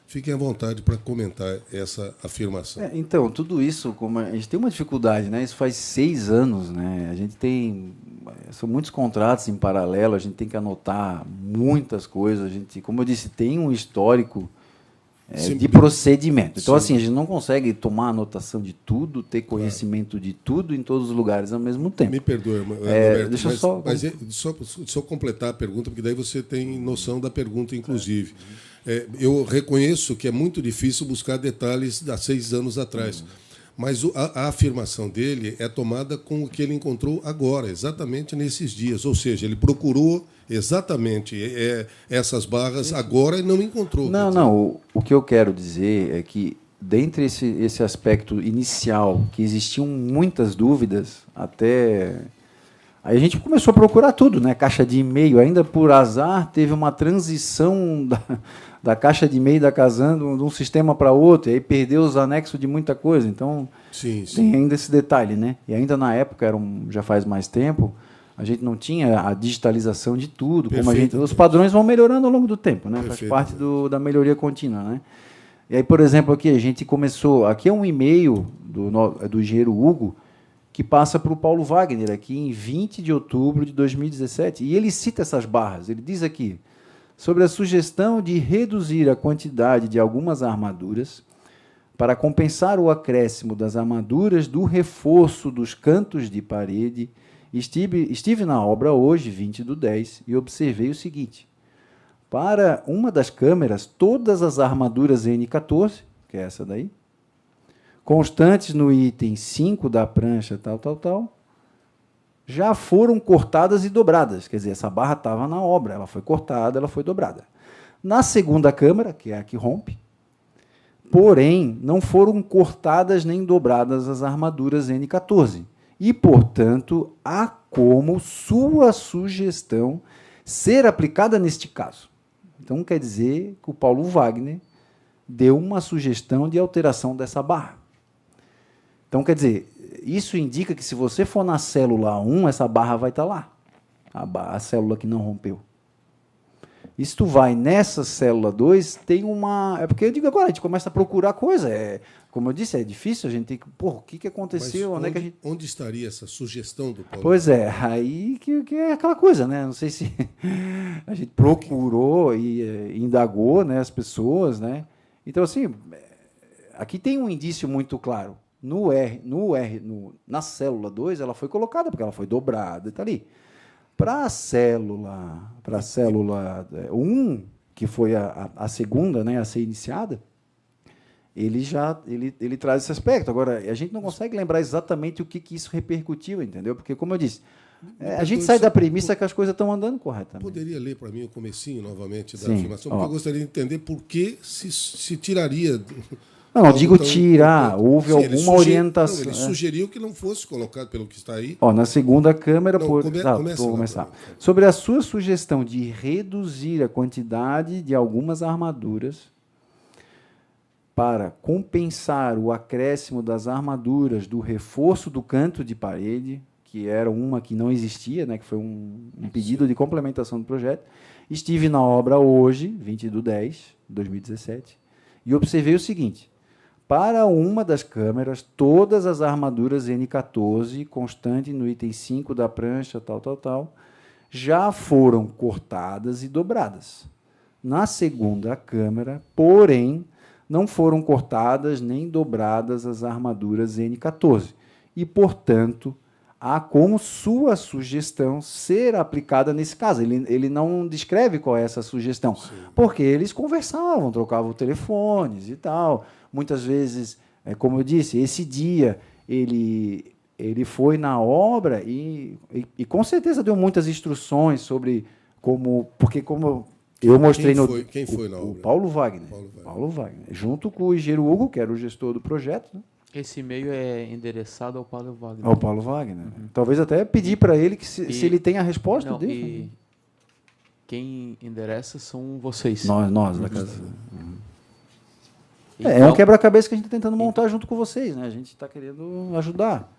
Fiquem à vontade para comentar essa afirmação. Então, tudo isso, como a gente tem uma dificuldade, né? Isso faz 6 anos, né? A gente são muitos contratos em paralelo, a gente tem que anotar muitas coisas. A gente, como eu disse, tem um histórico de procedimento. Então, assim, a gente não consegue tomar anotação de tudo, ter conhecimento de tudo em todos os lugares ao mesmo tempo. Me perdoe, Roberto, deixa só completar a pergunta, porque daí você tem noção da pergunta, inclusive. Eu reconheço que é muito difícil buscar detalhes há 6 anos atrás, mas a afirmação dele é tomada com o que ele encontrou agora, exatamente nesses dias. Ou seja, ele procurou exatamente essas barras agora e não encontrou. Não. O que eu quero dizer é que, dentre esse aspecto inicial, que existiam muitas dúvidas, até... Aí a gente começou a procurar tudo, né? Caixa de e-mail, ainda por azar, teve uma transição da caixa de e-mail da Casan de um sistema para outro, e aí perdeu os anexos de muita coisa. Então, tem ainda esse detalhe, né? E ainda na época, já faz mais tempo, a gente não tinha a digitalização de tudo. Os padrões vão melhorando ao longo do tempo, né? Faz parte da melhoria contínua, né? E aí, por exemplo, aqui a gente começou... Aqui é um e-mail do engenheiro Hugo, que passa para o Paulo Wagner, aqui em 20 de outubro de 2017. E ele cita essas barras. Ele diz aqui, sobre a sugestão de reduzir a quantidade de algumas armaduras para compensar o acréscimo das armaduras do reforço dos cantos de parede, estive na obra hoje, 20/10, e observei o seguinte. Para uma das câmeras, todas as armaduras N14, que é essa daí, constantes no item 5 da prancha, tal, já foram cortadas e dobradas. Quer dizer, essa barra estava na obra, ela foi cortada, ela foi dobrada. Na segunda câmara, que é a que rompe, porém, não foram cortadas nem dobradas as armaduras N14. E, portanto, há como sua sugestão ser aplicada neste caso. Então, quer dizer que o Paulo Wagner deu uma sugestão de alteração dessa barra. Então, quer dizer, isso indica que, se você for na célula 1, essa barra vai estar lá. A célula que não rompeu. E se tu vai nessa célula 2, tem uma... É porque eu digo agora, a gente começa a procurar coisa. Como eu disse, é difícil, a gente tem que... o que aconteceu? Mas onde estaria essa sugestão do Paulo? Pois é, aí que é aquela coisa, né? Não sei se a gente procurou e indagou, né, as pessoas, né? Então, assim, aqui tem um indício muito claro. Na célula 2, ela foi colocada, porque ela foi dobrada e está ali. Para a célula 1, que foi a segunda, né, a ser iniciada, ele traz esse aspecto. Agora, a gente não consegue lembrar exatamente o que isso repercutiu, entendeu? Porque, como eu disse, a gente sai da premissa que as coisas estão andando corretamente. Poderia ler para mim o comecinho, novamente, da afirmação? Porque eu gostaria de entender por que se tiraria... Não, digo tirar. Houve alguma orientação. Ele sugeriu que não fosse colocado pelo que está aí. Na segunda câmera... Não, vou começar. Sobre a sua sugestão de reduzir a quantidade de algumas armaduras para compensar o acréscimo das armaduras do reforço do canto de parede, que era uma que não existia, né, que foi um pedido de complementação do projeto. Estive na obra hoje, 20/10/2017, e observei o seguinte: para uma das câmeras, todas as armaduras N14, constante no item 5 da prancha, já foram cortadas e dobradas. Na segunda câmera, porém, não foram cortadas nem dobradas as armaduras N14. E, portanto, há como sua sugestão ser aplicada nesse caso. Ele não descreve qual é essa sugestão, porque eles conversavam, trocavam telefones e tal. Muitas vezes, como eu disse, esse dia ele foi na obra e com certeza deu muitas instruções sobre como... Porque como eu mostrei quem foi na obra? O Paulo Wagner. Paulo Wagner. Junto com o engenheiro Hugo, que era o gestor do projeto, né? Esse e-mail é endereçado ao Paulo Wagner. Ao Paulo Wagner. Talvez até pedir para ele que se ele tem a resposta dele. E quem endereça são vocês. Nós da casa. Então, é um quebra-cabeça que a gente está tentando montar junto com vocês, né? A gente está querendo ajudar.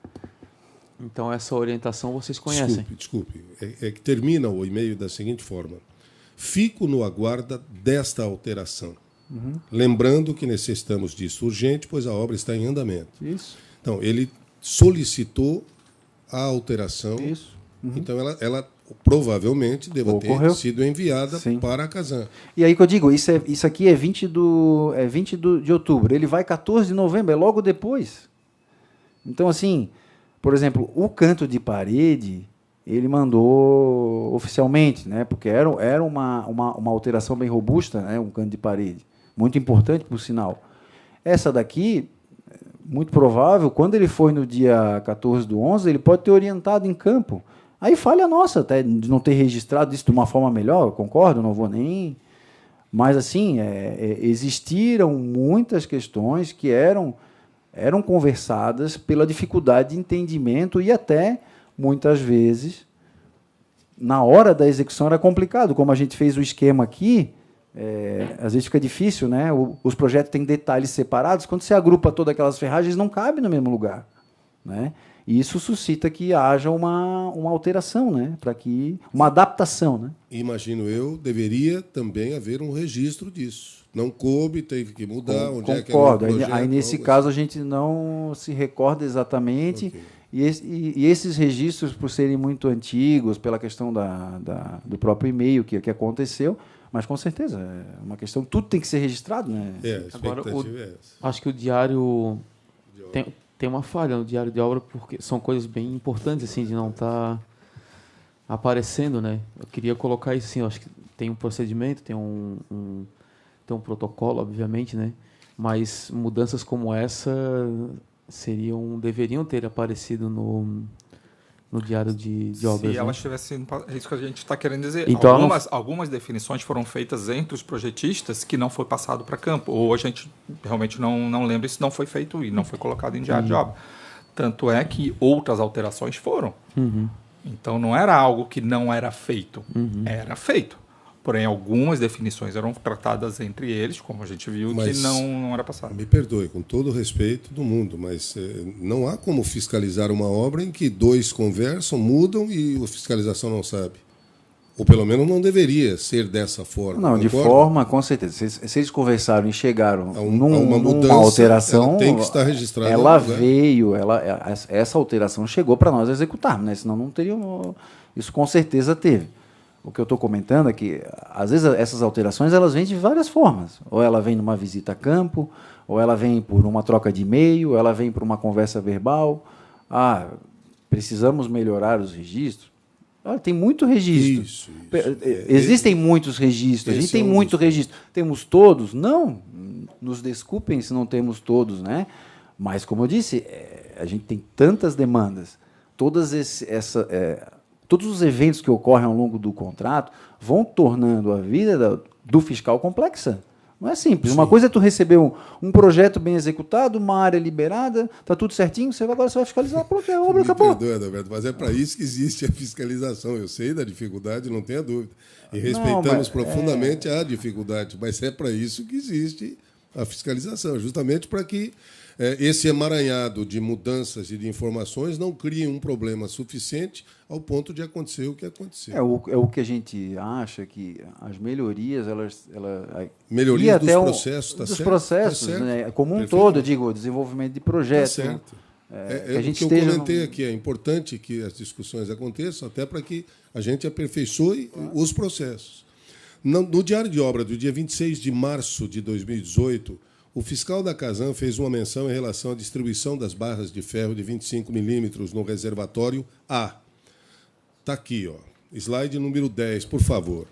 Então, essa orientação vocês conhecem. Desculpe. É que termina o e-mail da seguinte forma: fico no aguardo desta alteração. Lembrando que necessitamos disso urgente, pois a obra está em andamento. Isso. Então, ele solicitou a alteração. Isso. Então, ela provavelmente deva ter sido enviada para a Casan. E aí que eu digo, isso aqui é 20 de outubro. Ele vai 14 de novembro, é logo depois. Então, assim, por exemplo, o canto de parede, ele mandou oficialmente, né? Porque era uma alteração bem robusta, né? Um canto de parede. Muito importante, por sinal. Essa daqui, muito provável, quando ele foi no dia 14/11, ele pode ter orientado em campo. Aí falha nossa até de não ter registrado isso de uma forma melhor, eu concordo, não vou nem... Mas, assim, existiram muitas questões que eram conversadas pela dificuldade de entendimento e até, muitas vezes, na hora da execução era complicado. Como a gente fez o esquema aqui, às vezes fica difícil, né? Os projetos têm detalhes separados. Quando você agrupa todas aquelas ferragens, não cabe no mesmo lugar, né? E isso suscita que haja uma alteração, né? Uma adaptação, né? Imagino eu, deveria também haver um registro disso. Não coube, teve que mudar. Concordo. Aí, nesse caso, a gente não se recorda exatamente. Okay. E esses registros, por serem muito antigos, pela questão do próprio e-mail que aconteceu, mas com certeza, é uma questão, tudo tem que ser registrado, né? Agora, acho que o diário tem uma falha no diário de obra, porque são coisas bem importantes, assim, de não estar aparecendo, né? Eu queria colocar isso assim, eu acho que tem um procedimento, tem um protocolo, obviamente, né? Mas mudanças como essa deveriam ter aparecido no diário de obras. Se elas tivessem... É isso que a gente está querendo dizer. Então, algumas definições foram feitas entre os projetistas que não foi passado para campo. Ou a gente realmente não lembra se não foi feito e não foi colocado em diário de obra. Tanto é que outras alterações foram. Então, não era algo que não era feito. Era feito. Porém, algumas definições eram tratadas entre eles, como a gente viu, que não era passado. Me perdoe, com todo o respeito do mundo, mas não há como fiscalizar uma obra em que dois conversam, mudam e a fiscalização não sabe. Ou pelo menos não deveria ser dessa forma. Não, de forma, com certeza. Se eles conversaram e chegaram numa alteração, ela tem que estar registrada. Ela veio, essa alteração chegou para nós executarmos, né? Senão não teríamos. Isso com certeza teve. O que eu estou comentando é que, às vezes, essas alterações elas vêm de várias formas. Ou ela vem numa visita a campo, ou ela vem por uma troca de e-mail, ou ela vem por uma conversa verbal. Precisamos melhorar os registros. Olha, tem muito registro. Isso. Existem muitos registros. A gente tem muito registro. Temos todos? Não. Nos desculpem se não temos todos, né? Mas, como eu disse, a gente tem tantas demandas. Todos os eventos que ocorrem ao longo do contrato vão tornando a vida do fiscal complexa. Não é simples. Sim. Uma coisa é tu receber um projeto bem executado, uma área liberada, está tudo certinho, agora você vai fiscalizar, pronto, a obra acabou. Perdoa, Adalberto, mas é para isso que existe a fiscalização. Eu sei da dificuldade, não tenha dúvida. E respeitamos profundamente a dificuldade, mas é para isso que existe a fiscalização, justamente para que esse emaranhado de mudanças e de informações não crie um problema suficiente ao ponto de acontecer o que aconteceu. É o que a gente acha que as melhorias, melhorias dos processos, tá dos certo? processos, tá certo. Né? Como um todo, eu digo, desenvolvimento de projetos. Tá certo. Que a gente o que eu comentei aqui, é importante que as discussões aconteçam, até para que a gente aperfeiçoe os processos. No diário de obra do dia 26 de março de 2018, o fiscal da Casan fez uma menção em relação à distribuição das barras de ferro de 25 milímetros no reservatório A. Está aqui, slide número 10, por favor.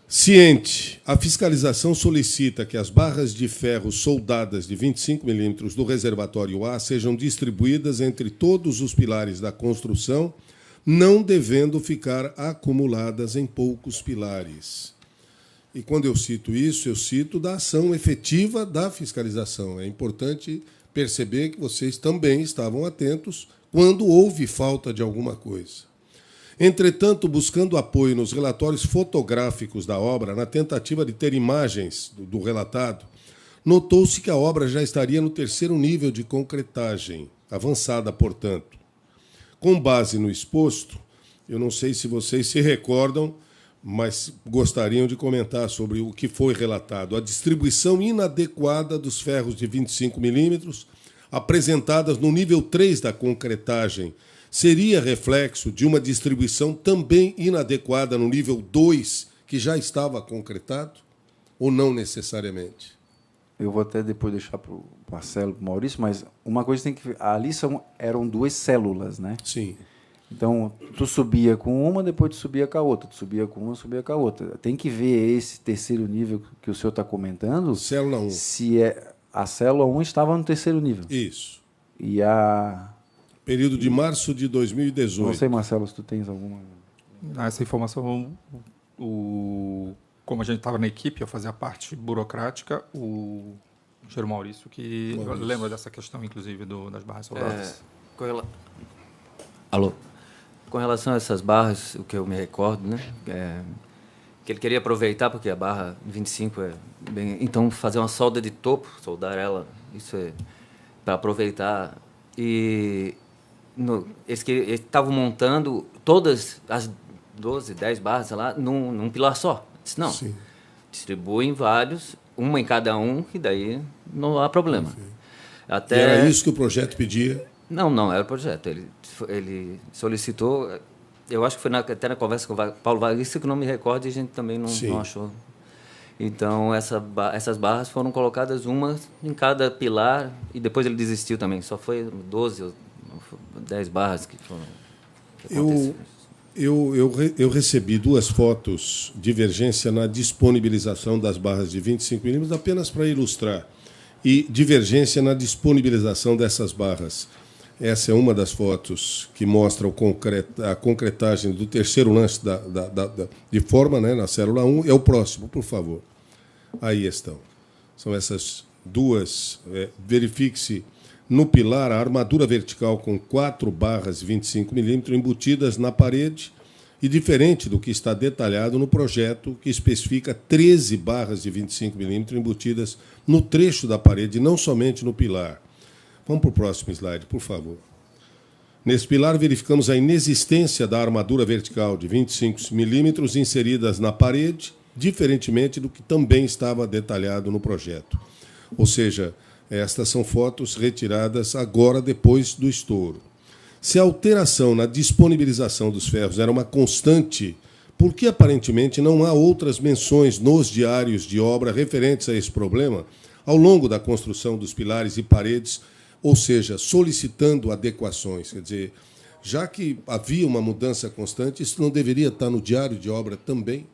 Ciente, a fiscalização solicita que as barras de ferro soldadas de 25 milímetros do reservatório A sejam distribuídas entre todos os pilares da construção, não devendo ficar acumuladas em poucos pilares. E quando eu cito isso, eu cito da ação efetiva da fiscalização. É importante perceber que vocês também estavam atentos quando houve falta de alguma coisa. Entretanto, buscando apoio nos relatórios fotográficos da obra, na tentativa de ter imagens do relatado, notou-se que a obra já estaria no 3º nível de concretagem, avançada, portanto. Com base no exposto, eu não sei se vocês se recordam, mas gostariam de comentar sobre o que foi relatado. A distribuição inadequada dos ferros de 25 milímetros, apresentadas no nível 3 da concretagem, seria reflexo de uma distribuição também inadequada no nível 2, que já estava concretado, ou não necessariamente? Eu vou até depois deixar para o Marcelo, para o Maurício, mas uma coisa tem que... Ali eram 2 células, né? Sim. Então, tu subia com uma, depois tu subia com a outra. Tu subia com uma, subia com a outra. Tem que ver esse 3º nível que o senhor está comentando. Célula 1. Se a célula 1 estava no 3º nível. Isso. E a... Período de março de 2018. Não sei, Marcelo, se tu tens alguma... Essa informação, como a gente estava na equipe, eu fazia a parte burocrática, o engenheiro Maurício, que lembra dessa questão, inclusive, das barras soldadas. Alô? Com relação a essas barras, o que eu me recordo, né, que ele queria aproveitar, porque a barra 25 é bem... Então, fazer uma solda de topo, soldar ela, isso é para aproveitar. E eles estavam montando todas as 12, 10 barras, sei lá, num pilar só. Disse, não, sim, distribuem vários, uma em cada um, que daí não há problema. E era isso que o projeto pedia? Não era o projeto. Ele solicitou, eu acho que foi até na conversa com o Paulo Vargas, isso que não me recordo e a gente também não achou. Então, essas barras foram colocadas uma em cada pilar e depois ele desistiu também. Só foi 12 ou 10 barras que foram... Eu recebi 2 fotos de divergência na disponibilização das barras de 25 milímetros, apenas para ilustrar, e divergência na disponibilização dessas barras. Essa é uma das fotos que mostra a concretagem do 3º lance de forma, né, na célula 1. É o próximo, por favor. Aí estão. São essas 2. Verifique-se no pilar a armadura vertical com 4 barras de 25 milímetros embutidas na parede e diferente do que está detalhado no projeto, que especifica 13 barras de 25 milímetros embutidas no trecho da parede, não somente no pilar. Vamos para o próximo slide, por favor. Nesse pilar, verificamos a inexistência da armadura vertical de 25 milímetros inseridas na parede, diferentemente do que também estava detalhado no projeto. Ou seja, estas são fotos retiradas agora, depois do estouro. Se a alteração na disponibilização dos ferros era uma constante Porque aparentemente não há outras menções nos diários de obra referentes a esse problema ao longo da construção dos pilares e paredes, ou seja, solicitando adequações. Quer dizer, já que havia uma mudança constante, isso não deveria estar no diário de obra também?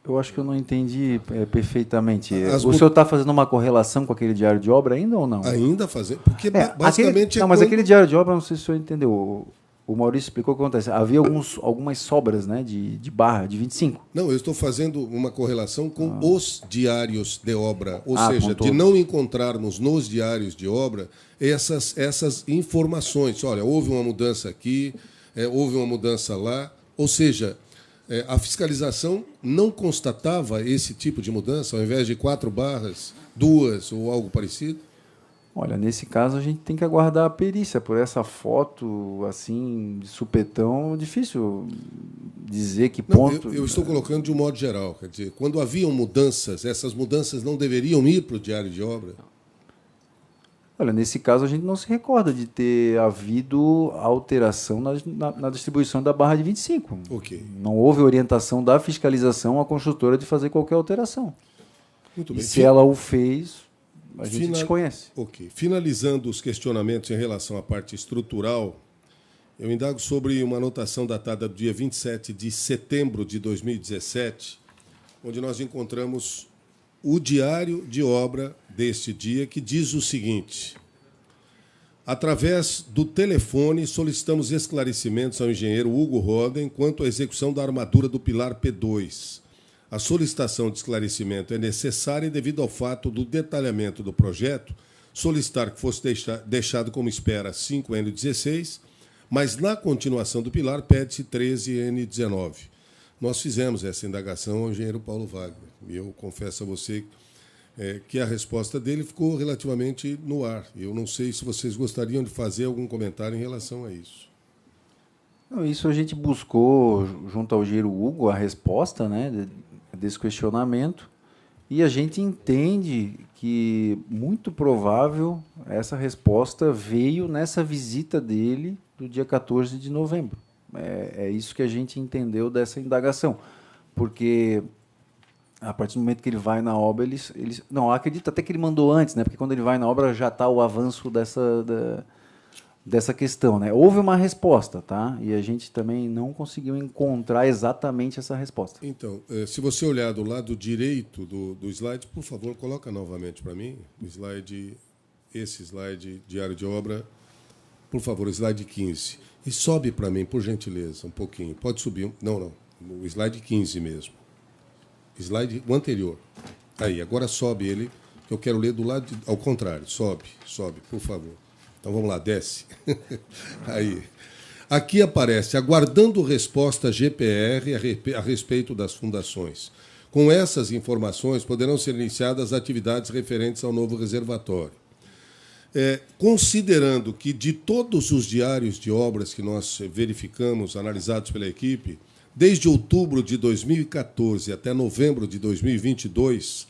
Eu acho que eu não entendi perfeitamente. O senhor está fazendo uma correlação com aquele diário de obra ainda ou não? Ainda fazendo, porque basicamente... Não, mas aquele diário de obra, não sei se o senhor entendeu. O Maurício explicou o que acontece. Havia algumas sobras, né, de barra, de 25. Não, eu estou fazendo uma correlação com os diários de obra. Ou seja, de todos. não encontrarmos nos diários de obra essas informações. Olha, houve uma mudança aqui, houve uma mudança lá. Ou seja, a fiscalização não constatava esse tipo de mudança, ao invés de 4 barras, 2 ou algo parecido? Olha, nesse caso a gente tem que aguardar a perícia. Por essa foto, assim, de supetão, difícil dizer que ponto... Não, eu estou colocando de um modo geral. Quer dizer, quando haviam mudanças, essas mudanças não deveriam ir para o diário de obra? Olha, nesse caso a gente não se recorda de ter havido alteração na distribuição da barra de 25. Ok. Não houve orientação da fiscalização à construtora de fazer qualquer alteração. Muito E bem. se ela o fez... A gente desconhece. Ok. Finalizando os questionamentos em relação à parte estrutural, eu indago sobre uma anotação datada do dia 27 de setembro de 2017, onde nós encontramos o diário de obra deste dia, que diz o seguinte: através do telefone, solicitamos esclarecimentos ao engenheiro Hugo Roden quanto à execução da armadura do pilar P2. A solicitação de esclarecimento é necessária devido ao fato do detalhamento do projeto solicitar que fosse deixado como espera 5N16, mas na continuação do pilar pede-se 13N19. Nós fizemos essa indagação ao engenheiro Paulo Wagner, e eu confesso a você que a resposta dele ficou relativamente no ar. Eu não sei se vocês gostariam de fazer algum comentário em relação a isso. Não, isso a gente buscou, junto ao engenheiro Hugo, a resposta, né, desse questionamento, e a gente entende que, muito provável, essa resposta veio nessa visita dele do dia 14 de novembro. É isso que a gente entendeu dessa indagação, porque a partir do momento que ele vai na obra, eles não, acredito até que ele mandou antes, né, porque quando ele vai na obra já está o avanço dessa questão, né? Houve uma resposta, tá? E a gente também não conseguiu encontrar exatamente essa resposta. Então, se você olhar do lado direito do slide, por favor, coloca novamente para mim esse slide, diário de obra, por favor, slide 15. E sobe para mim, por gentileza, um pouquinho. Pode subir. Não, o slide 15 mesmo. O anterior. Aí, agora sobe ele, que eu quero ler do lado, ao contrário. Sobe, por favor. Então vamos lá, desce. Aí. Aqui aparece, aguardando resposta GPR a respeito das fundações. Com essas informações, poderão ser iniciadas atividades referentes ao novo reservatório. Considerando que de todos os diários de obras que nós verificamos, analisados pela equipe, desde outubro de 2014 até novembro de 2022,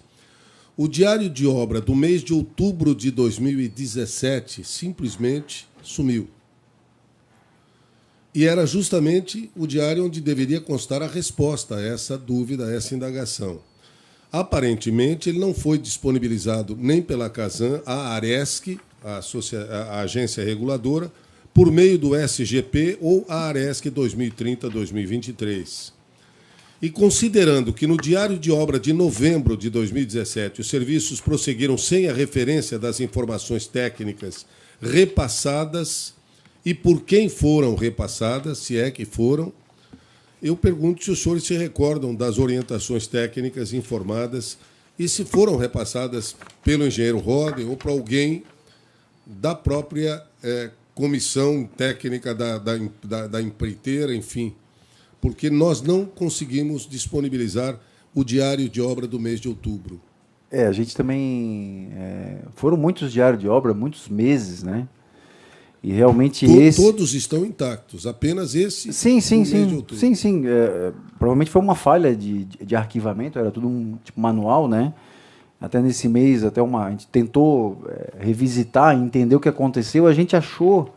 o diário de obra do mês de outubro de 2017 simplesmente sumiu. E era justamente o diário onde deveria constar a resposta a essa dúvida, a essa indagação. Aparentemente, ele não foi disponibilizado nem pela Casan, a Aresc, a agência reguladora, por meio do SGP ou a Aresc 2030-2023. E considerando que no diário de obra de novembro de 2017 os serviços prosseguiram sem a referência das informações técnicas repassadas e por quem foram repassadas, se é que foram, eu pergunto se os senhores se recordam das orientações técnicas informadas e se foram repassadas pelo engenheiro Roden ou para alguém da própria comissão técnica da empreiteira, enfim, porque nós não conseguimos disponibilizar o diário de obra do mês de outubro. A gente também... foram muitos diários de obra, muitos meses, né? E realmente todos estão intactos, apenas esse sim. mês de outubro. Sim. Provavelmente foi uma falha de arquivamento, era tudo um tipo manual, né? Até nesse mês, a gente tentou revisitar, entender o que aconteceu, a gente achou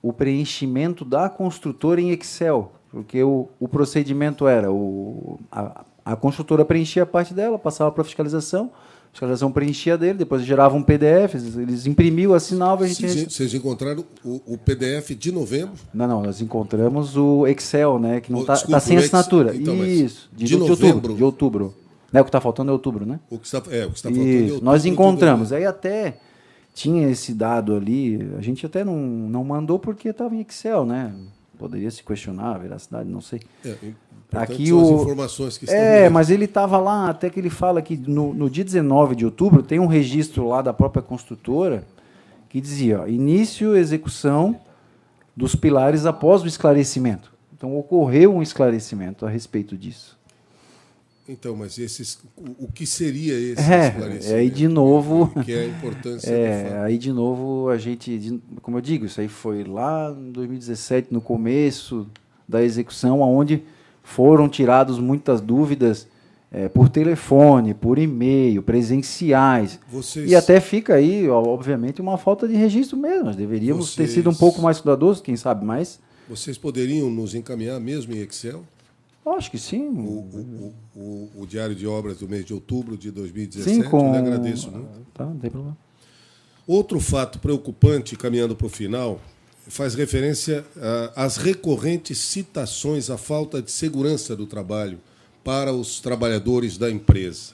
o preenchimento da construtora em Excel, porque o procedimento era a construtora preenchia a parte dela, passava para a fiscalização preenchia dele, depois gerava um PDF, eles imprimiam, assinavam. Vocês encontraram o PDF de novembro? Não, nós encontramos o Excel, né, que não está sem assinatura. Então, isso, de novembro? De outubro. Né, o que está faltando é outubro, né? O que está faltando é outubro. Nós encontramos. Aí até tinha esse dado ali, a gente até não mandou porque estava em Excel, né? Poderia se questionar a veracidade, não sei. Aqui são as informações que estão mas ele estava lá, até que ele fala que no dia 19 de outubro tem um registro lá da própria construtora que dizia, início execução dos pilares após o esclarecimento. Então, ocorreu um esclarecimento a respeito disso. Então, mas o que seria esse esclarecimento? Aí de novo... Que é a importância do fato. Aí de novo a gente... Como eu digo, isso aí foi lá em 2017, no começo da execução, onde foram tiradas muitas dúvidas por telefone, por e-mail, presenciais. E até fica aí, obviamente, uma falta de registro mesmo. Nós deveríamos ter sido um pouco mais cuidadosos, quem sabe mais. Vocês poderiam nos encaminhar mesmo em Excel? Acho que sim. O diário de obras do mês de outubro de 2017, eu lhe agradeço muito. Tá, não tem problema. Outro fato preocupante, caminhando para o final, faz referência às recorrentes citações à falta de segurança do trabalho para os trabalhadores da empresa.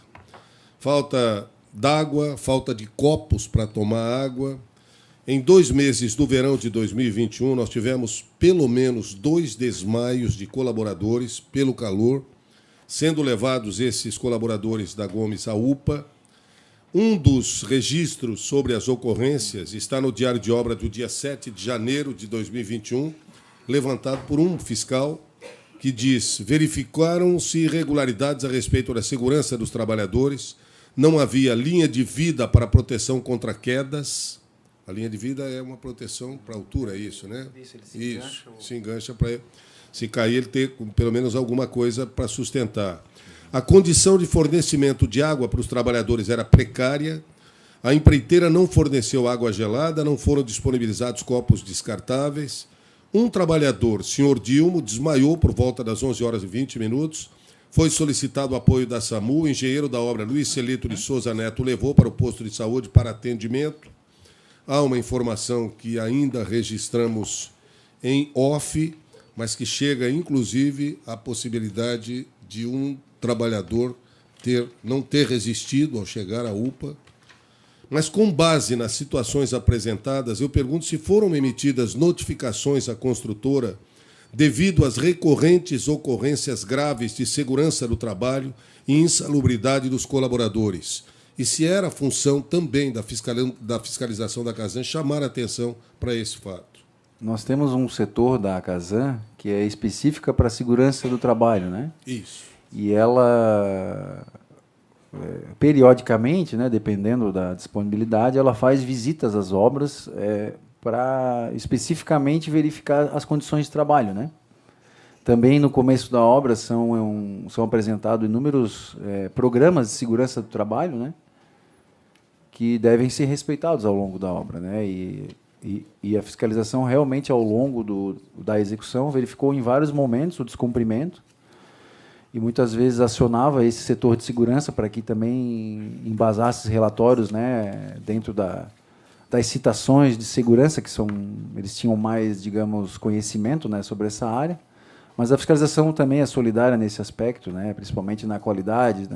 Falta d'água, falta de copos para tomar água. Em 2 meses do verão de 2021, nós tivemos pelo menos 2 desmaios de colaboradores pelo calor, sendo levados esses colaboradores da Gomes à UPA. Um dos registros sobre as ocorrências está no Diário de Obra do dia 7 de janeiro de 2021, levantado por um fiscal que diz: verificaram-se irregularidades a respeito da segurança dos trabalhadores, não havia linha de vida para proteção contra quedas. A linha de vida é uma proteção para a altura, é isso, né? Isso, se engancha para, se cair, ele ter pelo menos alguma coisa para sustentar. A condição de fornecimento de água para os trabalhadores era precária, a empreiteira não forneceu água gelada, não foram disponibilizados copos descartáveis. Um trabalhador, senhor Dilmo, desmaiou por volta das 11h20, foi solicitado o apoio da SAMU, o engenheiro da obra Luiz Celito de Souza Neto levou para o posto de saúde para atendimento. Há uma informação que ainda registramos em off, mas que chega, inclusive, à possibilidade de um trabalhador não ter resistido ao chegar à UPA. Mas, com base nas situações apresentadas, eu pergunto se foram emitidas notificações à construtora devido às recorrentes ocorrências graves de segurança do trabalho e insalubridade dos colaboradores. E se era a função também da fiscalização da Casan chamar a atenção para esse fato. Nós temos um setor da Casan que é específica para a segurança do trabalho, né? Isso. E ela, periodicamente, né, dependendo da disponibilidade, ela faz visitas às obras para especificamente verificar as condições de trabalho, né? Também, no começo da obra, são apresentados inúmeros programas de segurança do trabalho, né, que devem ser respeitados ao longo da obra, né? E a fiscalização realmente, ao longo da execução, verificou em vários momentos o descumprimento e muitas vezes acionava esse setor de segurança para que também embasasse relatórios, né, dentro das citações de segurança, que eles tinham mais, digamos, conhecimento, né, sobre essa área. Mas a fiscalização também é solidária nesse aspecto, né, principalmente na qualidade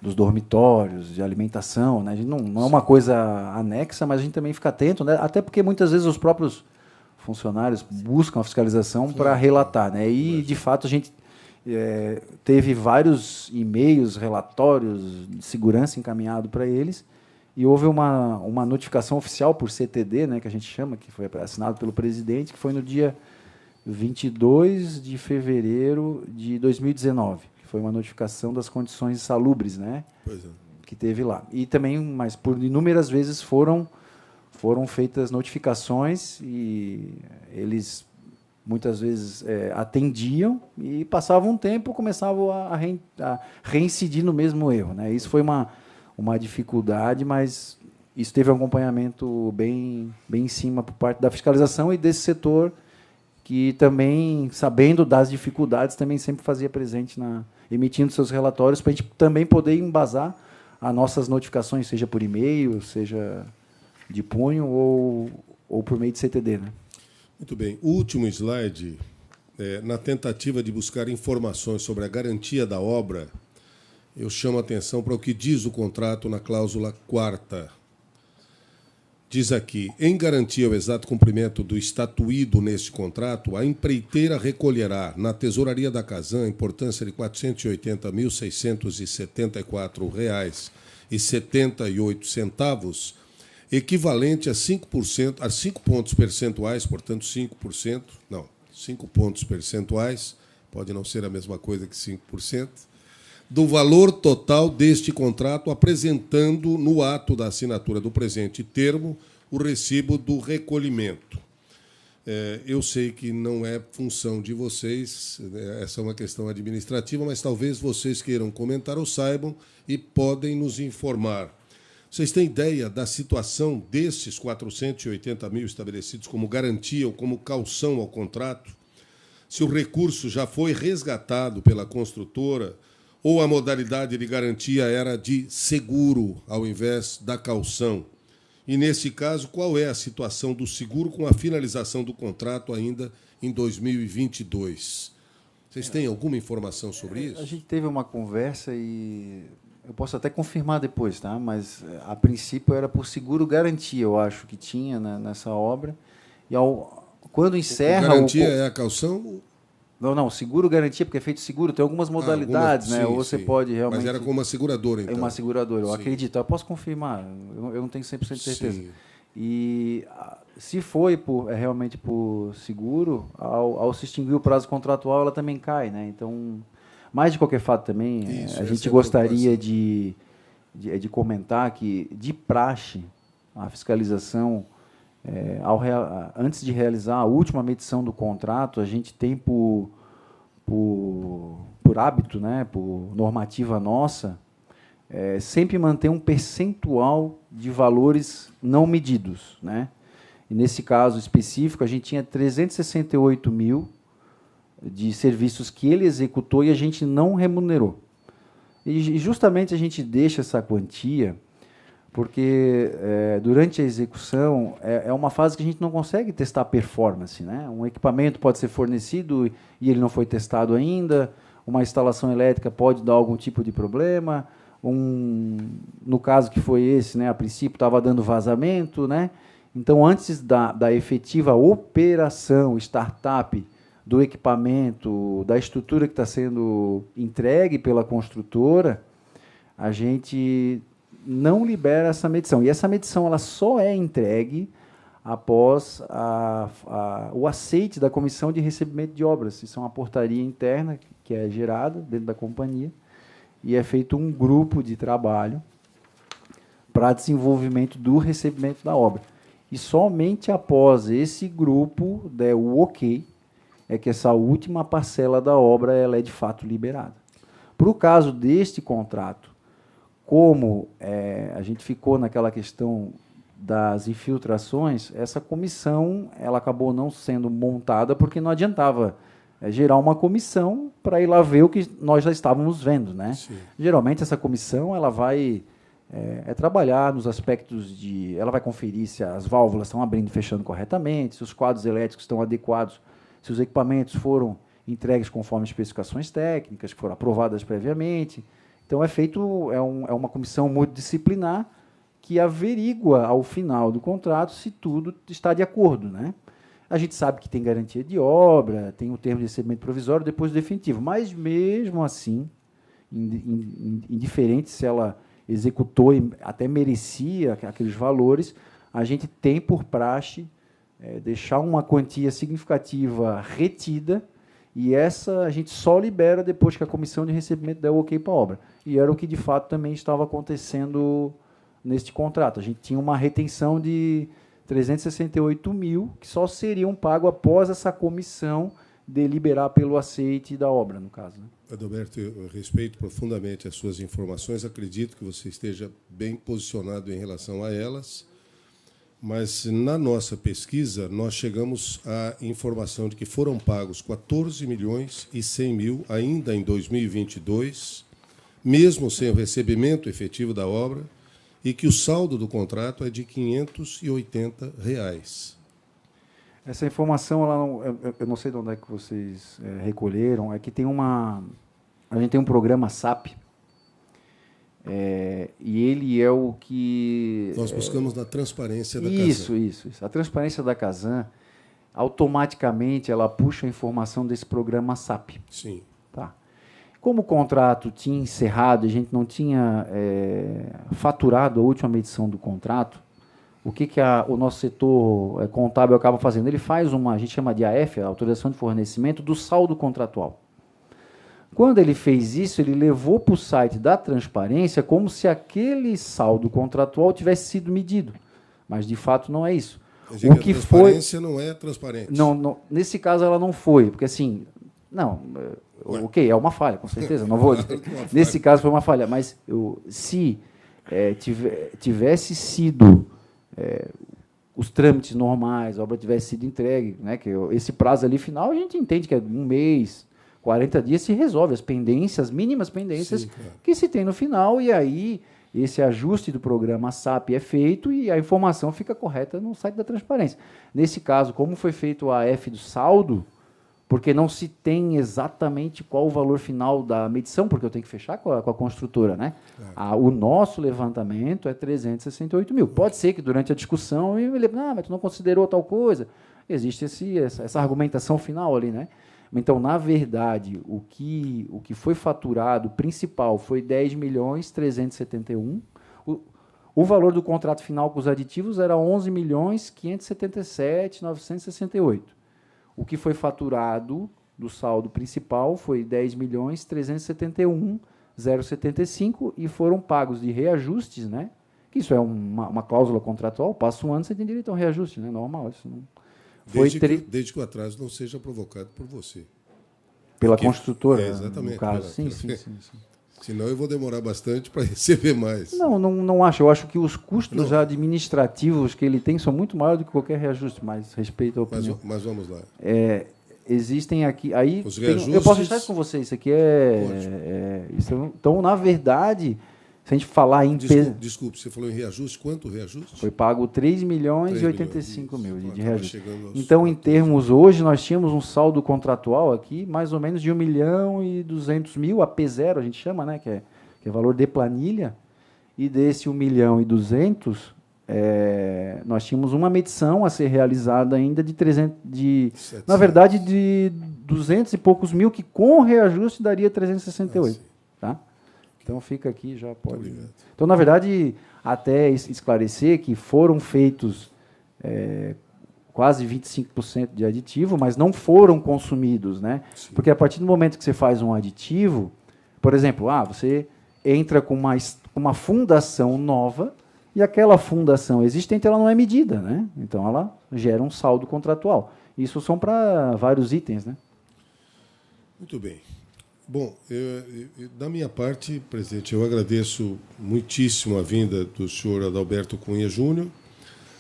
dos dormitórios, de alimentação, né? A gente não é uma coisa anexa, mas a gente também fica atento, né? Até porque muitas vezes os próprios funcionários buscam a fiscalização para relatar, né? E, de fato, a gente teve vários e-mails, relatórios de segurança encaminhados para eles, e houve uma notificação oficial por CTD, né, que a gente chama, que foi assinado pelo presidente, que foi no dia 22 de fevereiro de 2019, que foi uma notificação das condições insalubres, né, que teve lá. E também, mas por inúmeras vezes foram feitas notificações e eles muitas vezes atendiam e passavam um tempo, começavam a reincidir no mesmo erro, né? Isso foi uma dificuldade, mas isso teve um acompanhamento bem em cima por parte da fiscalização e desse setor que também, sabendo das dificuldades, também sempre fazia presente, emitindo seus relatórios, para a gente também poder embasar as nossas notificações, seja por e-mail, seja de punho ou por meio de CTD. Né? Muito bem. O último slide, na tentativa de buscar informações sobre a garantia da obra, eu chamo a atenção para o que diz o contrato na cláusula 4ª. Diz aqui, em garantia ao exato cumprimento do estatuído neste contrato, a empreiteira recolherá na tesouraria da Casan a importância de R$ 480.674,78, equivalente a 5%, a 5 pontos percentuais, portanto 5%, não, 5 pontos percentuais, pode não ser a mesma coisa que 5%, do valor total deste contrato, apresentando no ato da assinatura do presente termo o recibo do recolhimento. Eu sei que não é função de vocês, essa é uma questão administrativa, mas talvez vocês queiram comentar ou saibam e podem nos informar. Vocês têm ideia da situação desses 480 mil estabelecidos como garantia ou como caução ao contrato? Se o recurso já foi resgatado pela construtora, ou a modalidade de garantia era de seguro ao invés da caução? E, nesse caso, qual é a situação do seguro com a finalização do contrato ainda em 2022? Vocês têm alguma informação sobre isso? A gente teve uma conversa e eu posso até confirmar depois, tá? Mas, a princípio, era por seguro garantia, eu acho que tinha nessa obra. E quando encerra... Garantia é a caução... Não, seguro garantia, porque é feito seguro, tem algumas modalidades, né? Sim, ou você pode realmente... Mas era com uma seguradora, então. É uma seguradora, eu sim. acredito. Eu posso confirmar, eu não tenho 100% de certeza. Sim. E se foi realmente por seguro, ao se extinguir o prazo contratual, ela também cai, né? Então, mas de qualquer fato também, a gente gostaria de comentar que, de praxe, a fiscalização... antes de realizar a última medição do contrato, a gente tem por hábito, né, por normativa nossa, sempre manter um percentual de valores não medidos. Né? E nesse caso específico, a gente tinha 368 mil de serviços que ele executou e a gente não remunerou. E justamente a gente deixa essa quantia porque durante a execução é uma fase que a gente não consegue testar a performance. Né? Um equipamento pode ser fornecido e ele não foi testado ainda, uma instalação elétrica pode dar algum tipo de problema, no caso que foi esse, né, a princípio estava dando vazamento. Né? Então, antes da efetiva operação, startup do equipamento, da estrutura que está sendo entregue pela construtora, a gente... não libera essa medição. E essa medição ela só é entregue após o aceite da Comissão de Recebimento de Obras. Isso é uma portaria interna que é gerada dentro da companhia e é feito um grupo de trabalho para desenvolvimento do recebimento da obra. E somente após esse grupo der o ok é que essa última parcela da obra ela é de fato liberada. Para o caso deste contrato, como a gente ficou naquela questão das infiltrações, essa comissão ela acabou não sendo montada porque não adiantava gerar uma comissão para ir lá ver o que nós já estávamos vendo. Né? Geralmente, essa comissão ela vai trabalhar nos aspectos de... Ela vai conferir se as válvulas estão abrindo e fechando corretamente, se os quadros elétricos estão adequados, se os equipamentos foram entregues conforme especificações técnicas, que foram aprovadas previamente. Então, é uma comissão multidisciplinar que averigua, ao final do contrato, se tudo está de acordo. Né? A gente sabe que tem garantia de obra, tem o termo de recebimento provisório, depois o definitivo. Mas, mesmo assim, indiferente se ela executou e até merecia aqueles valores, a gente tem por praxe deixar uma quantia significativa retida, e essa a gente só libera depois que a comissão de recebimento der o ok para a obra. E era o que, de fato, também estava acontecendo neste contrato. A gente tinha uma retenção de 368 mil, que só seriam pagos após essa comissão deliberar pelo aceite da obra, no caso. Né? Adalberto, eu respeito profundamente as suas informações, acredito que você esteja bem posicionado em relação a elas, mas na nossa pesquisa nós chegamos à informação de que foram pagos 14 milhões e 100 mil ainda em 2022, mesmo sem o recebimento efetivo da obra, e que o saldo do contrato é de R$ 580. Essa informação, eu não sei de onde é que vocês recolheram, é que a gente tem um programa SAP, e ele é o que... Nós buscamos na transparência da Casan. Isso. A transparência da Casan, automaticamente, ela puxa a informação desse programa SAP. Sim. Tá. Como o contrato tinha encerrado, a gente não tinha faturado a última medição do contrato, o que o nosso setor contábil acaba fazendo? Ele faz a gente chama de AF, a autorização de fornecimento, do saldo contratual. Quando ele fez isso, ele levou para o site da transparência como se aquele saldo contratual tivesse sido medido. Mas, de fato, não é isso. O que a transparência não é transparente. Não, nesse caso, ela não foi, porque, assim... Não, ok, é uma falha, com certeza. Não vou dizer. Nesse caso, foi uma falha. Mas, se tivesse sido... os trâmites normais, a obra tivesse sido entregue, né, que esse prazo ali final, a gente entende que é 1 mês, 40 dias, se resolve as mínimas pendências. Sim, claro. Que se tem no final, e aí esse ajuste do programa SAP é feito e a informação fica correta no site da transparência. Nesse caso, como foi feito a AF do saldo, porque não se tem exatamente qual o valor final da medição, porque eu tenho que fechar com a construtora, né? O nosso levantamento é 368 mil. Pode ser que durante a discussão eu me lembre, mas tu não considerou tal coisa. Existe essa argumentação final ali, né? Então, na verdade, o que foi faturado principal foi 10.371. O valor do contrato final com os aditivos era 11.577.968. O que foi faturado do saldo principal foi 10.371.075 e foram pagos de reajustes, né? Que isso é uma cláusula contratual, passa um ano, você tem direito a um reajuste, né? Normal, isso não... Desde que o atraso não seja provocado por você. Pela construtora, exatamente, no caso. Sim. Senão eu vou demorar bastante para receber mais. Não acho. Eu acho que os custos administrativos que ele tem são muito maiores do que qualquer reajuste, mas respeito à opinião. Mas vamos lá. Existem aqui... Aí os reajustes... Eu posso deixar isso com vocês. Isso aqui então, na verdade... Se a gente falar em... Desculpe, você falou em reajuste. Quanto reajuste? Foi pago 3 milhões e 85 mil de reajuste. Então, em termos, hoje, nós tínhamos um saldo contratual aqui, mais ou menos de 1.200.000, a P0, a gente chama, né, que é valor de planilha, e desse 1.200.000, nós tínhamos uma medição a ser realizada ainda de 300... na verdade, de 200 e poucos mil, que com reajuste daria 368. Tá? Então, fica aqui, já pode... Então, na verdade, até esclarecer que foram feitos quase 25% de aditivo, mas não foram consumidos, né? Porque a partir do momento que você faz um aditivo, por exemplo, você entra com uma fundação nova e aquela fundação existente ela não é medida, né? Então, ela gera um saldo contratual. Isso são para vários itens, né? Muito bem. Bom, da minha parte, presidente, eu agradeço muitíssimo a vinda do senhor Adalberto Cunha Júnior,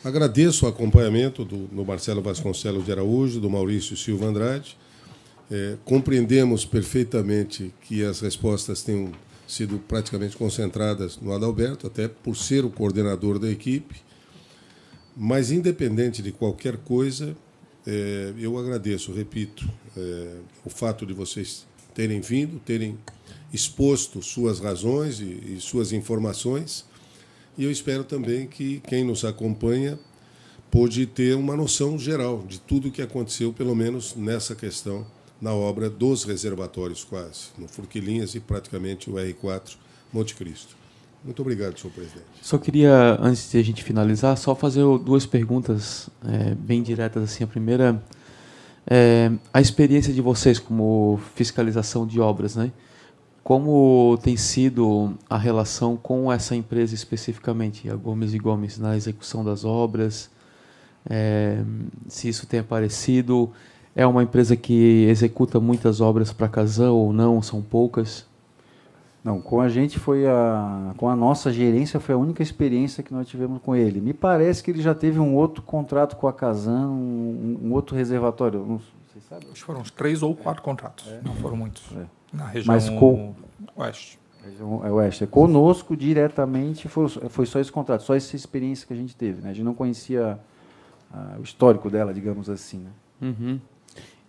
agradeço o acompanhamento do Marcelo Vasconcelos de Araújo, do Maurício Silva Andrade, compreendemos perfeitamente que as respostas tenham sido praticamente concentradas no Adalberto, até por ser o coordenador da equipe, mas, independente de qualquer coisa, eu agradeço, repito, o fato de vocês terem vindo, terem exposto suas razões e suas informações, e eu espero também que quem nos acompanha pôde ter uma noção geral de tudo o que aconteceu, pelo menos nessa questão, na obra dos reservatórios quase, no Forquilinhas e praticamente o R4 Monte Cristo. Muito obrigado, senhor presidente. Só queria, antes de a gente finalizar, só fazer duas perguntas bem diretas. Assim, a primeira... a experiência de vocês como fiscalização de obras, né? Como tem sido a relação com essa empresa especificamente, a Gomes & Gomes, na execução das obras? Se isso tem aparecido, É uma empresa que executa muitas obras para a Casan ou não? São poucas? Não, com a gente com a nossa gerência foi a única experiência que nós tivemos com ele. Me parece que ele já teve um outro contrato com a Casan, um outro reservatório. Vocês sabem? Acho que foram uns 3 ou 4 contratos. Não foram muitos. Na região Mas oeste. Oeste. Conosco, diretamente, foi só esse contrato, só essa experiência que a gente teve. Né? A gente não conhecia o histórico dela, digamos assim. Né? Uhum.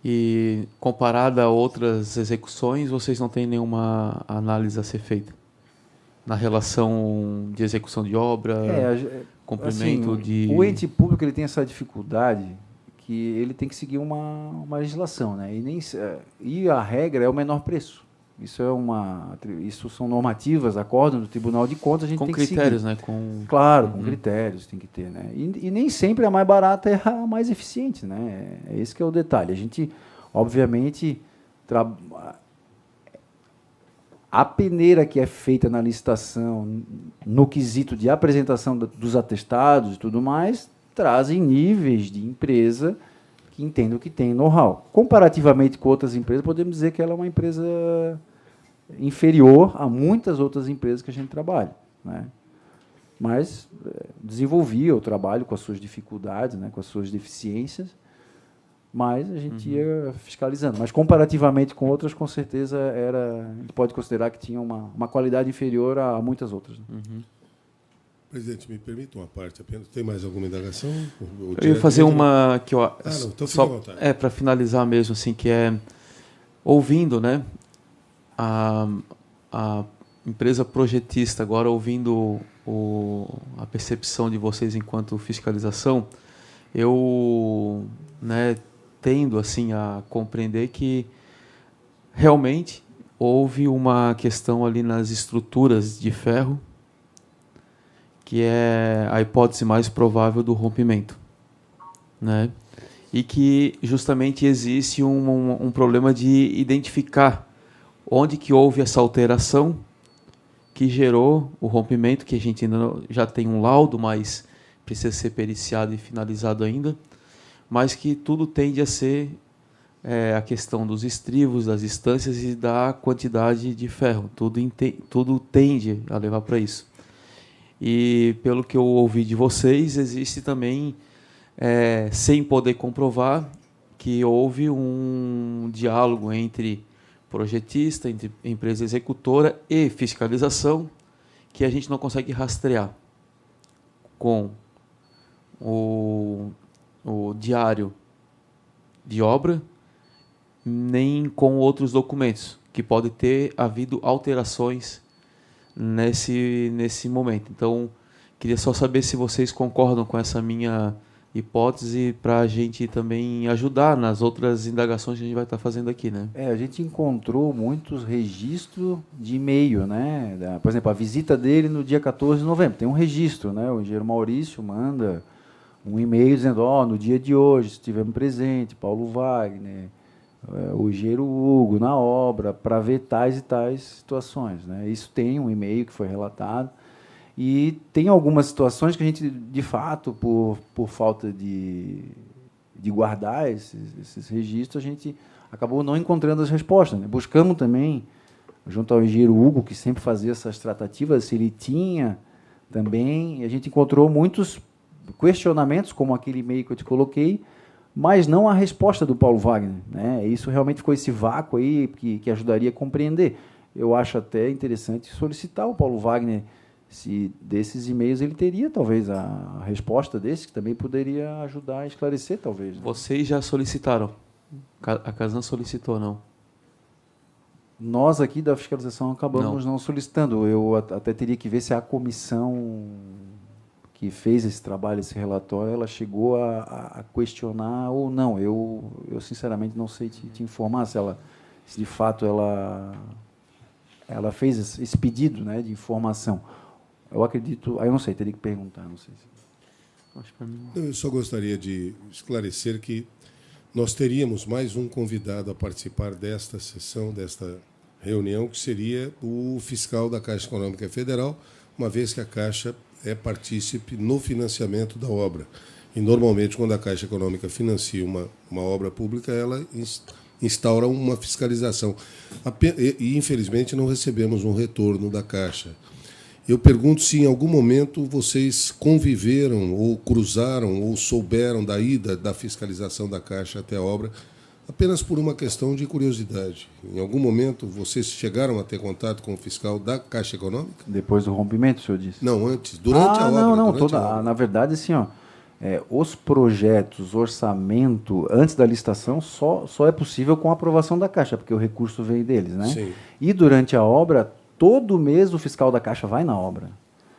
E comparada a outras execuções, vocês não têm nenhuma análise a ser feita? Na relação de execução de obra, cumprimento assim, de... O ente público ele tem essa dificuldade que ele tem que seguir uma legislação. Né? E a regra é o menor preço. Isso são normativas, acórdão do Tribunal de Contas, a gente tem que seguir. Com critérios, né? Claro, com critérios tem que ter. Né? E nem sempre a mais barata é a mais eficiente. Né? É esse que é o detalhe. A gente, obviamente, a peneira que é feita na licitação, no quesito de apresentação dos atestados e tudo mais, trazem níveis de empresa que entendam que tem know-how. Comparativamente com outras empresas, podemos dizer que ela é uma empresa inferior a muitas outras empresas que a gente trabalha. Né? Mas desenvolvia o trabalho com as suas dificuldades, né, com as suas deficiências, mas a gente ia fiscalizando. Mas, comparativamente com outras, com certeza, a gente pode considerar que tinha uma qualidade inferior a muitas outras. Né? Presidente, me permita uma parte apenas. Tem mais alguma indagação? Eu ia fazer uma que não, então fica à vontade. Para finalizar mesmo, assim, que é ouvindo, né, a empresa projetista, agora ouvindo a percepção de vocês enquanto fiscalização, eu, né, tendo assim a compreender que realmente houve uma questão ali nas estruturas de ferro, que é a hipótese mais provável do rompimento, né? E que justamente existe um problema de identificar onde que houve essa alteração que gerou o rompimento, que a gente ainda já tem um laudo, mas precisa ser periciado e finalizado ainda, mas que tudo tende a ser a questão dos estribos, das instâncias e da quantidade de ferro. Tudo tende a levar para isso. E, pelo que eu ouvi de vocês, existe também, sem poder comprovar, que houve um diálogo entre projetista, entre empresa executora e fiscalização, que a gente não consegue rastrear com o diário de obra, nem com outros documentos, que pode ter havido alterações nesse momento. Então, queria só saber se vocês concordam com essa minha hipótese, para a gente também ajudar nas outras indagações que a gente vai estar fazendo aqui, né? A gente encontrou muitos registros de e-mail, né? Por exemplo, a visita dele no dia 14 de novembro, tem um registro, né? O engenheiro Maurício manda um e-mail dizendo, no dia de hoje estivemos presentes, Paulo Wagner, o engenheiro Hugo na obra, para ver tais e tais situações, né? Isso tem um e-mail que foi relatado. E tem algumas situações que a gente, de fato, por falta de guardar esses registros, a gente acabou não encontrando as respostas. Né? Buscamos também, junto ao engenheiro Hugo, que sempre fazia essas tratativas, se ele tinha também, e a gente encontrou muitos questionamentos, como aquele e-mail que eu te coloquei, mas não a resposta do Paulo Wagner. Né? Isso realmente ficou esse vácuo aí que ajudaria a compreender. Eu acho até interessante solicitar ao Paulo Wagner se desses e-mails ele teria, talvez, a resposta desse, que também poderia ajudar a esclarecer, talvez. Né? Vocês já solicitaram? A Casan solicitou, não? Nós aqui da fiscalização acabamos não solicitando. Eu até teria que ver se a comissão que fez esse trabalho, esse relatório, ela chegou a questionar ou não. Eu sinceramente, não sei te informar se de fato ela fez esse pedido, né, de informação. Eu acredito, eu não sei, teria que perguntar, não sei. Eu só gostaria de esclarecer que nós teríamos mais um convidado a participar desta sessão, desta reunião, que seria o fiscal da Caixa Econômica Federal, uma vez que a Caixa é partícipe no financiamento da obra. E, normalmente, quando a Caixa Econômica financia uma obra pública, ela instaura uma fiscalização. E, infelizmente, não recebemos um retorno da Caixa. Eu pergunto se, em algum momento, vocês conviveram, ou cruzaram, ou souberam da ida da fiscalização da Caixa até a obra, apenas por uma questão de curiosidade. Em algum momento, vocês chegaram a ter contato com o fiscal da Caixa Econômica? Depois do rompimento, o senhor disse? Não, antes, durante a obra. Não, na verdade, assim, os projetos, orçamento, antes da licitação, só é possível com a aprovação da Caixa, porque o recurso veio deles, né? Sim. E durante a obra, todo mês o fiscal da Caixa vai na obra.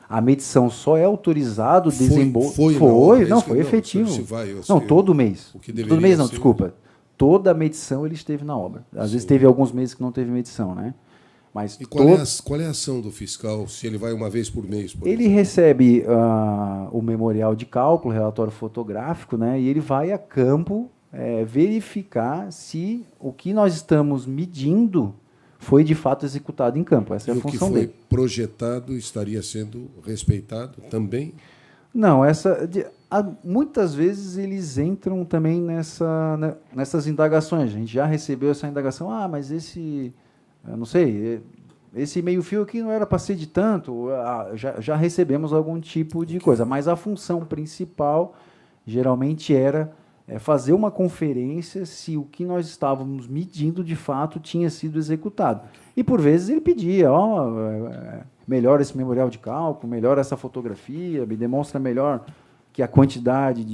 A medição só é autorizado desembolso. Foi efetivo. Todo mês. Todo mês não, desculpa. Toda a medição ele esteve na obra. Às vezes teve alguns meses que não teve medição, né? Mas e qual é a ação do fiscal, se ele vai uma vez por mês? Ele recebe o memorial de cálculo, relatório fotográfico, né? E ele vai a campo verificar se o que nós estamos medindo foi de fato executado em campo. Essa é a função dele. O que foi projetado estaria sendo respeitado também? Não, muitas vezes eles entram também nessas indagações. A gente já recebeu essa indagação, mas eu não sei, esse meio-fio aqui não era para ser de tanto. Já recebemos algum tipo de coisa, mas a função principal geralmente era fazer uma conferência se o que nós estávamos medindo de fato tinha sido executado. E por vezes ele pedia, melhora esse memorial de cálculo, melhora essa fotografia, me demonstra melhor que a quantidade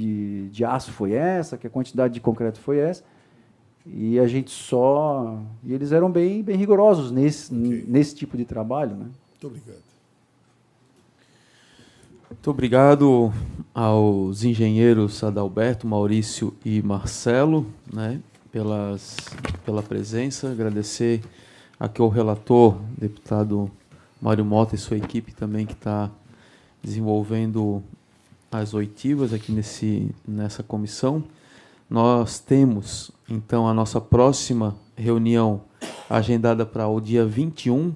de aço foi essa, que a quantidade de concreto foi essa. E a gente e eles eram bem rigorosos nesse tipo de trabalho, né? Muito obrigado. Muito obrigado aos engenheiros Adalberto, Maurício e Marcelo, né, pela presença. Agradecer aqui ao relator, deputado Mário Mota e sua equipe também, que está desenvolvendo as oitivas aqui nessa comissão. Nós temos, então, a nossa próxima reunião agendada para o dia 21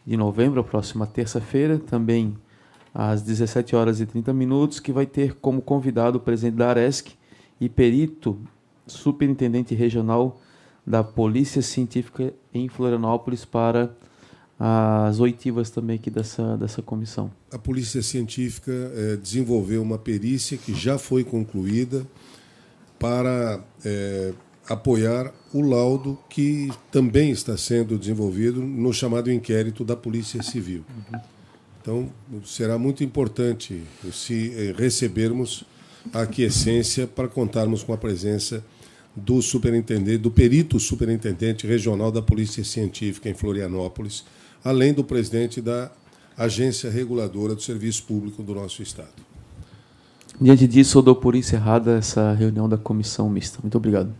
de novembro, a próxima terça-feira, também às 17h30, que vai ter como convidado o presidente da Aresc e perito superintendente regional da Polícia Científica em Florianópolis para as oitivas também aqui dessa comissão. A Polícia Científica desenvolveu uma perícia que já foi concluída para apoiar o laudo que também está sendo desenvolvido no chamado inquérito da Polícia Civil. Então, será muito importante se recebermos a aquiescência para contarmos com a presença do superintendente, do perito superintendente regional da Polícia Científica em Florianópolis, além do presidente da Agência Reguladora do Serviço Público do nosso Estado. Diante disso, eu dou por encerrada essa reunião da comissão mista. Muito obrigado.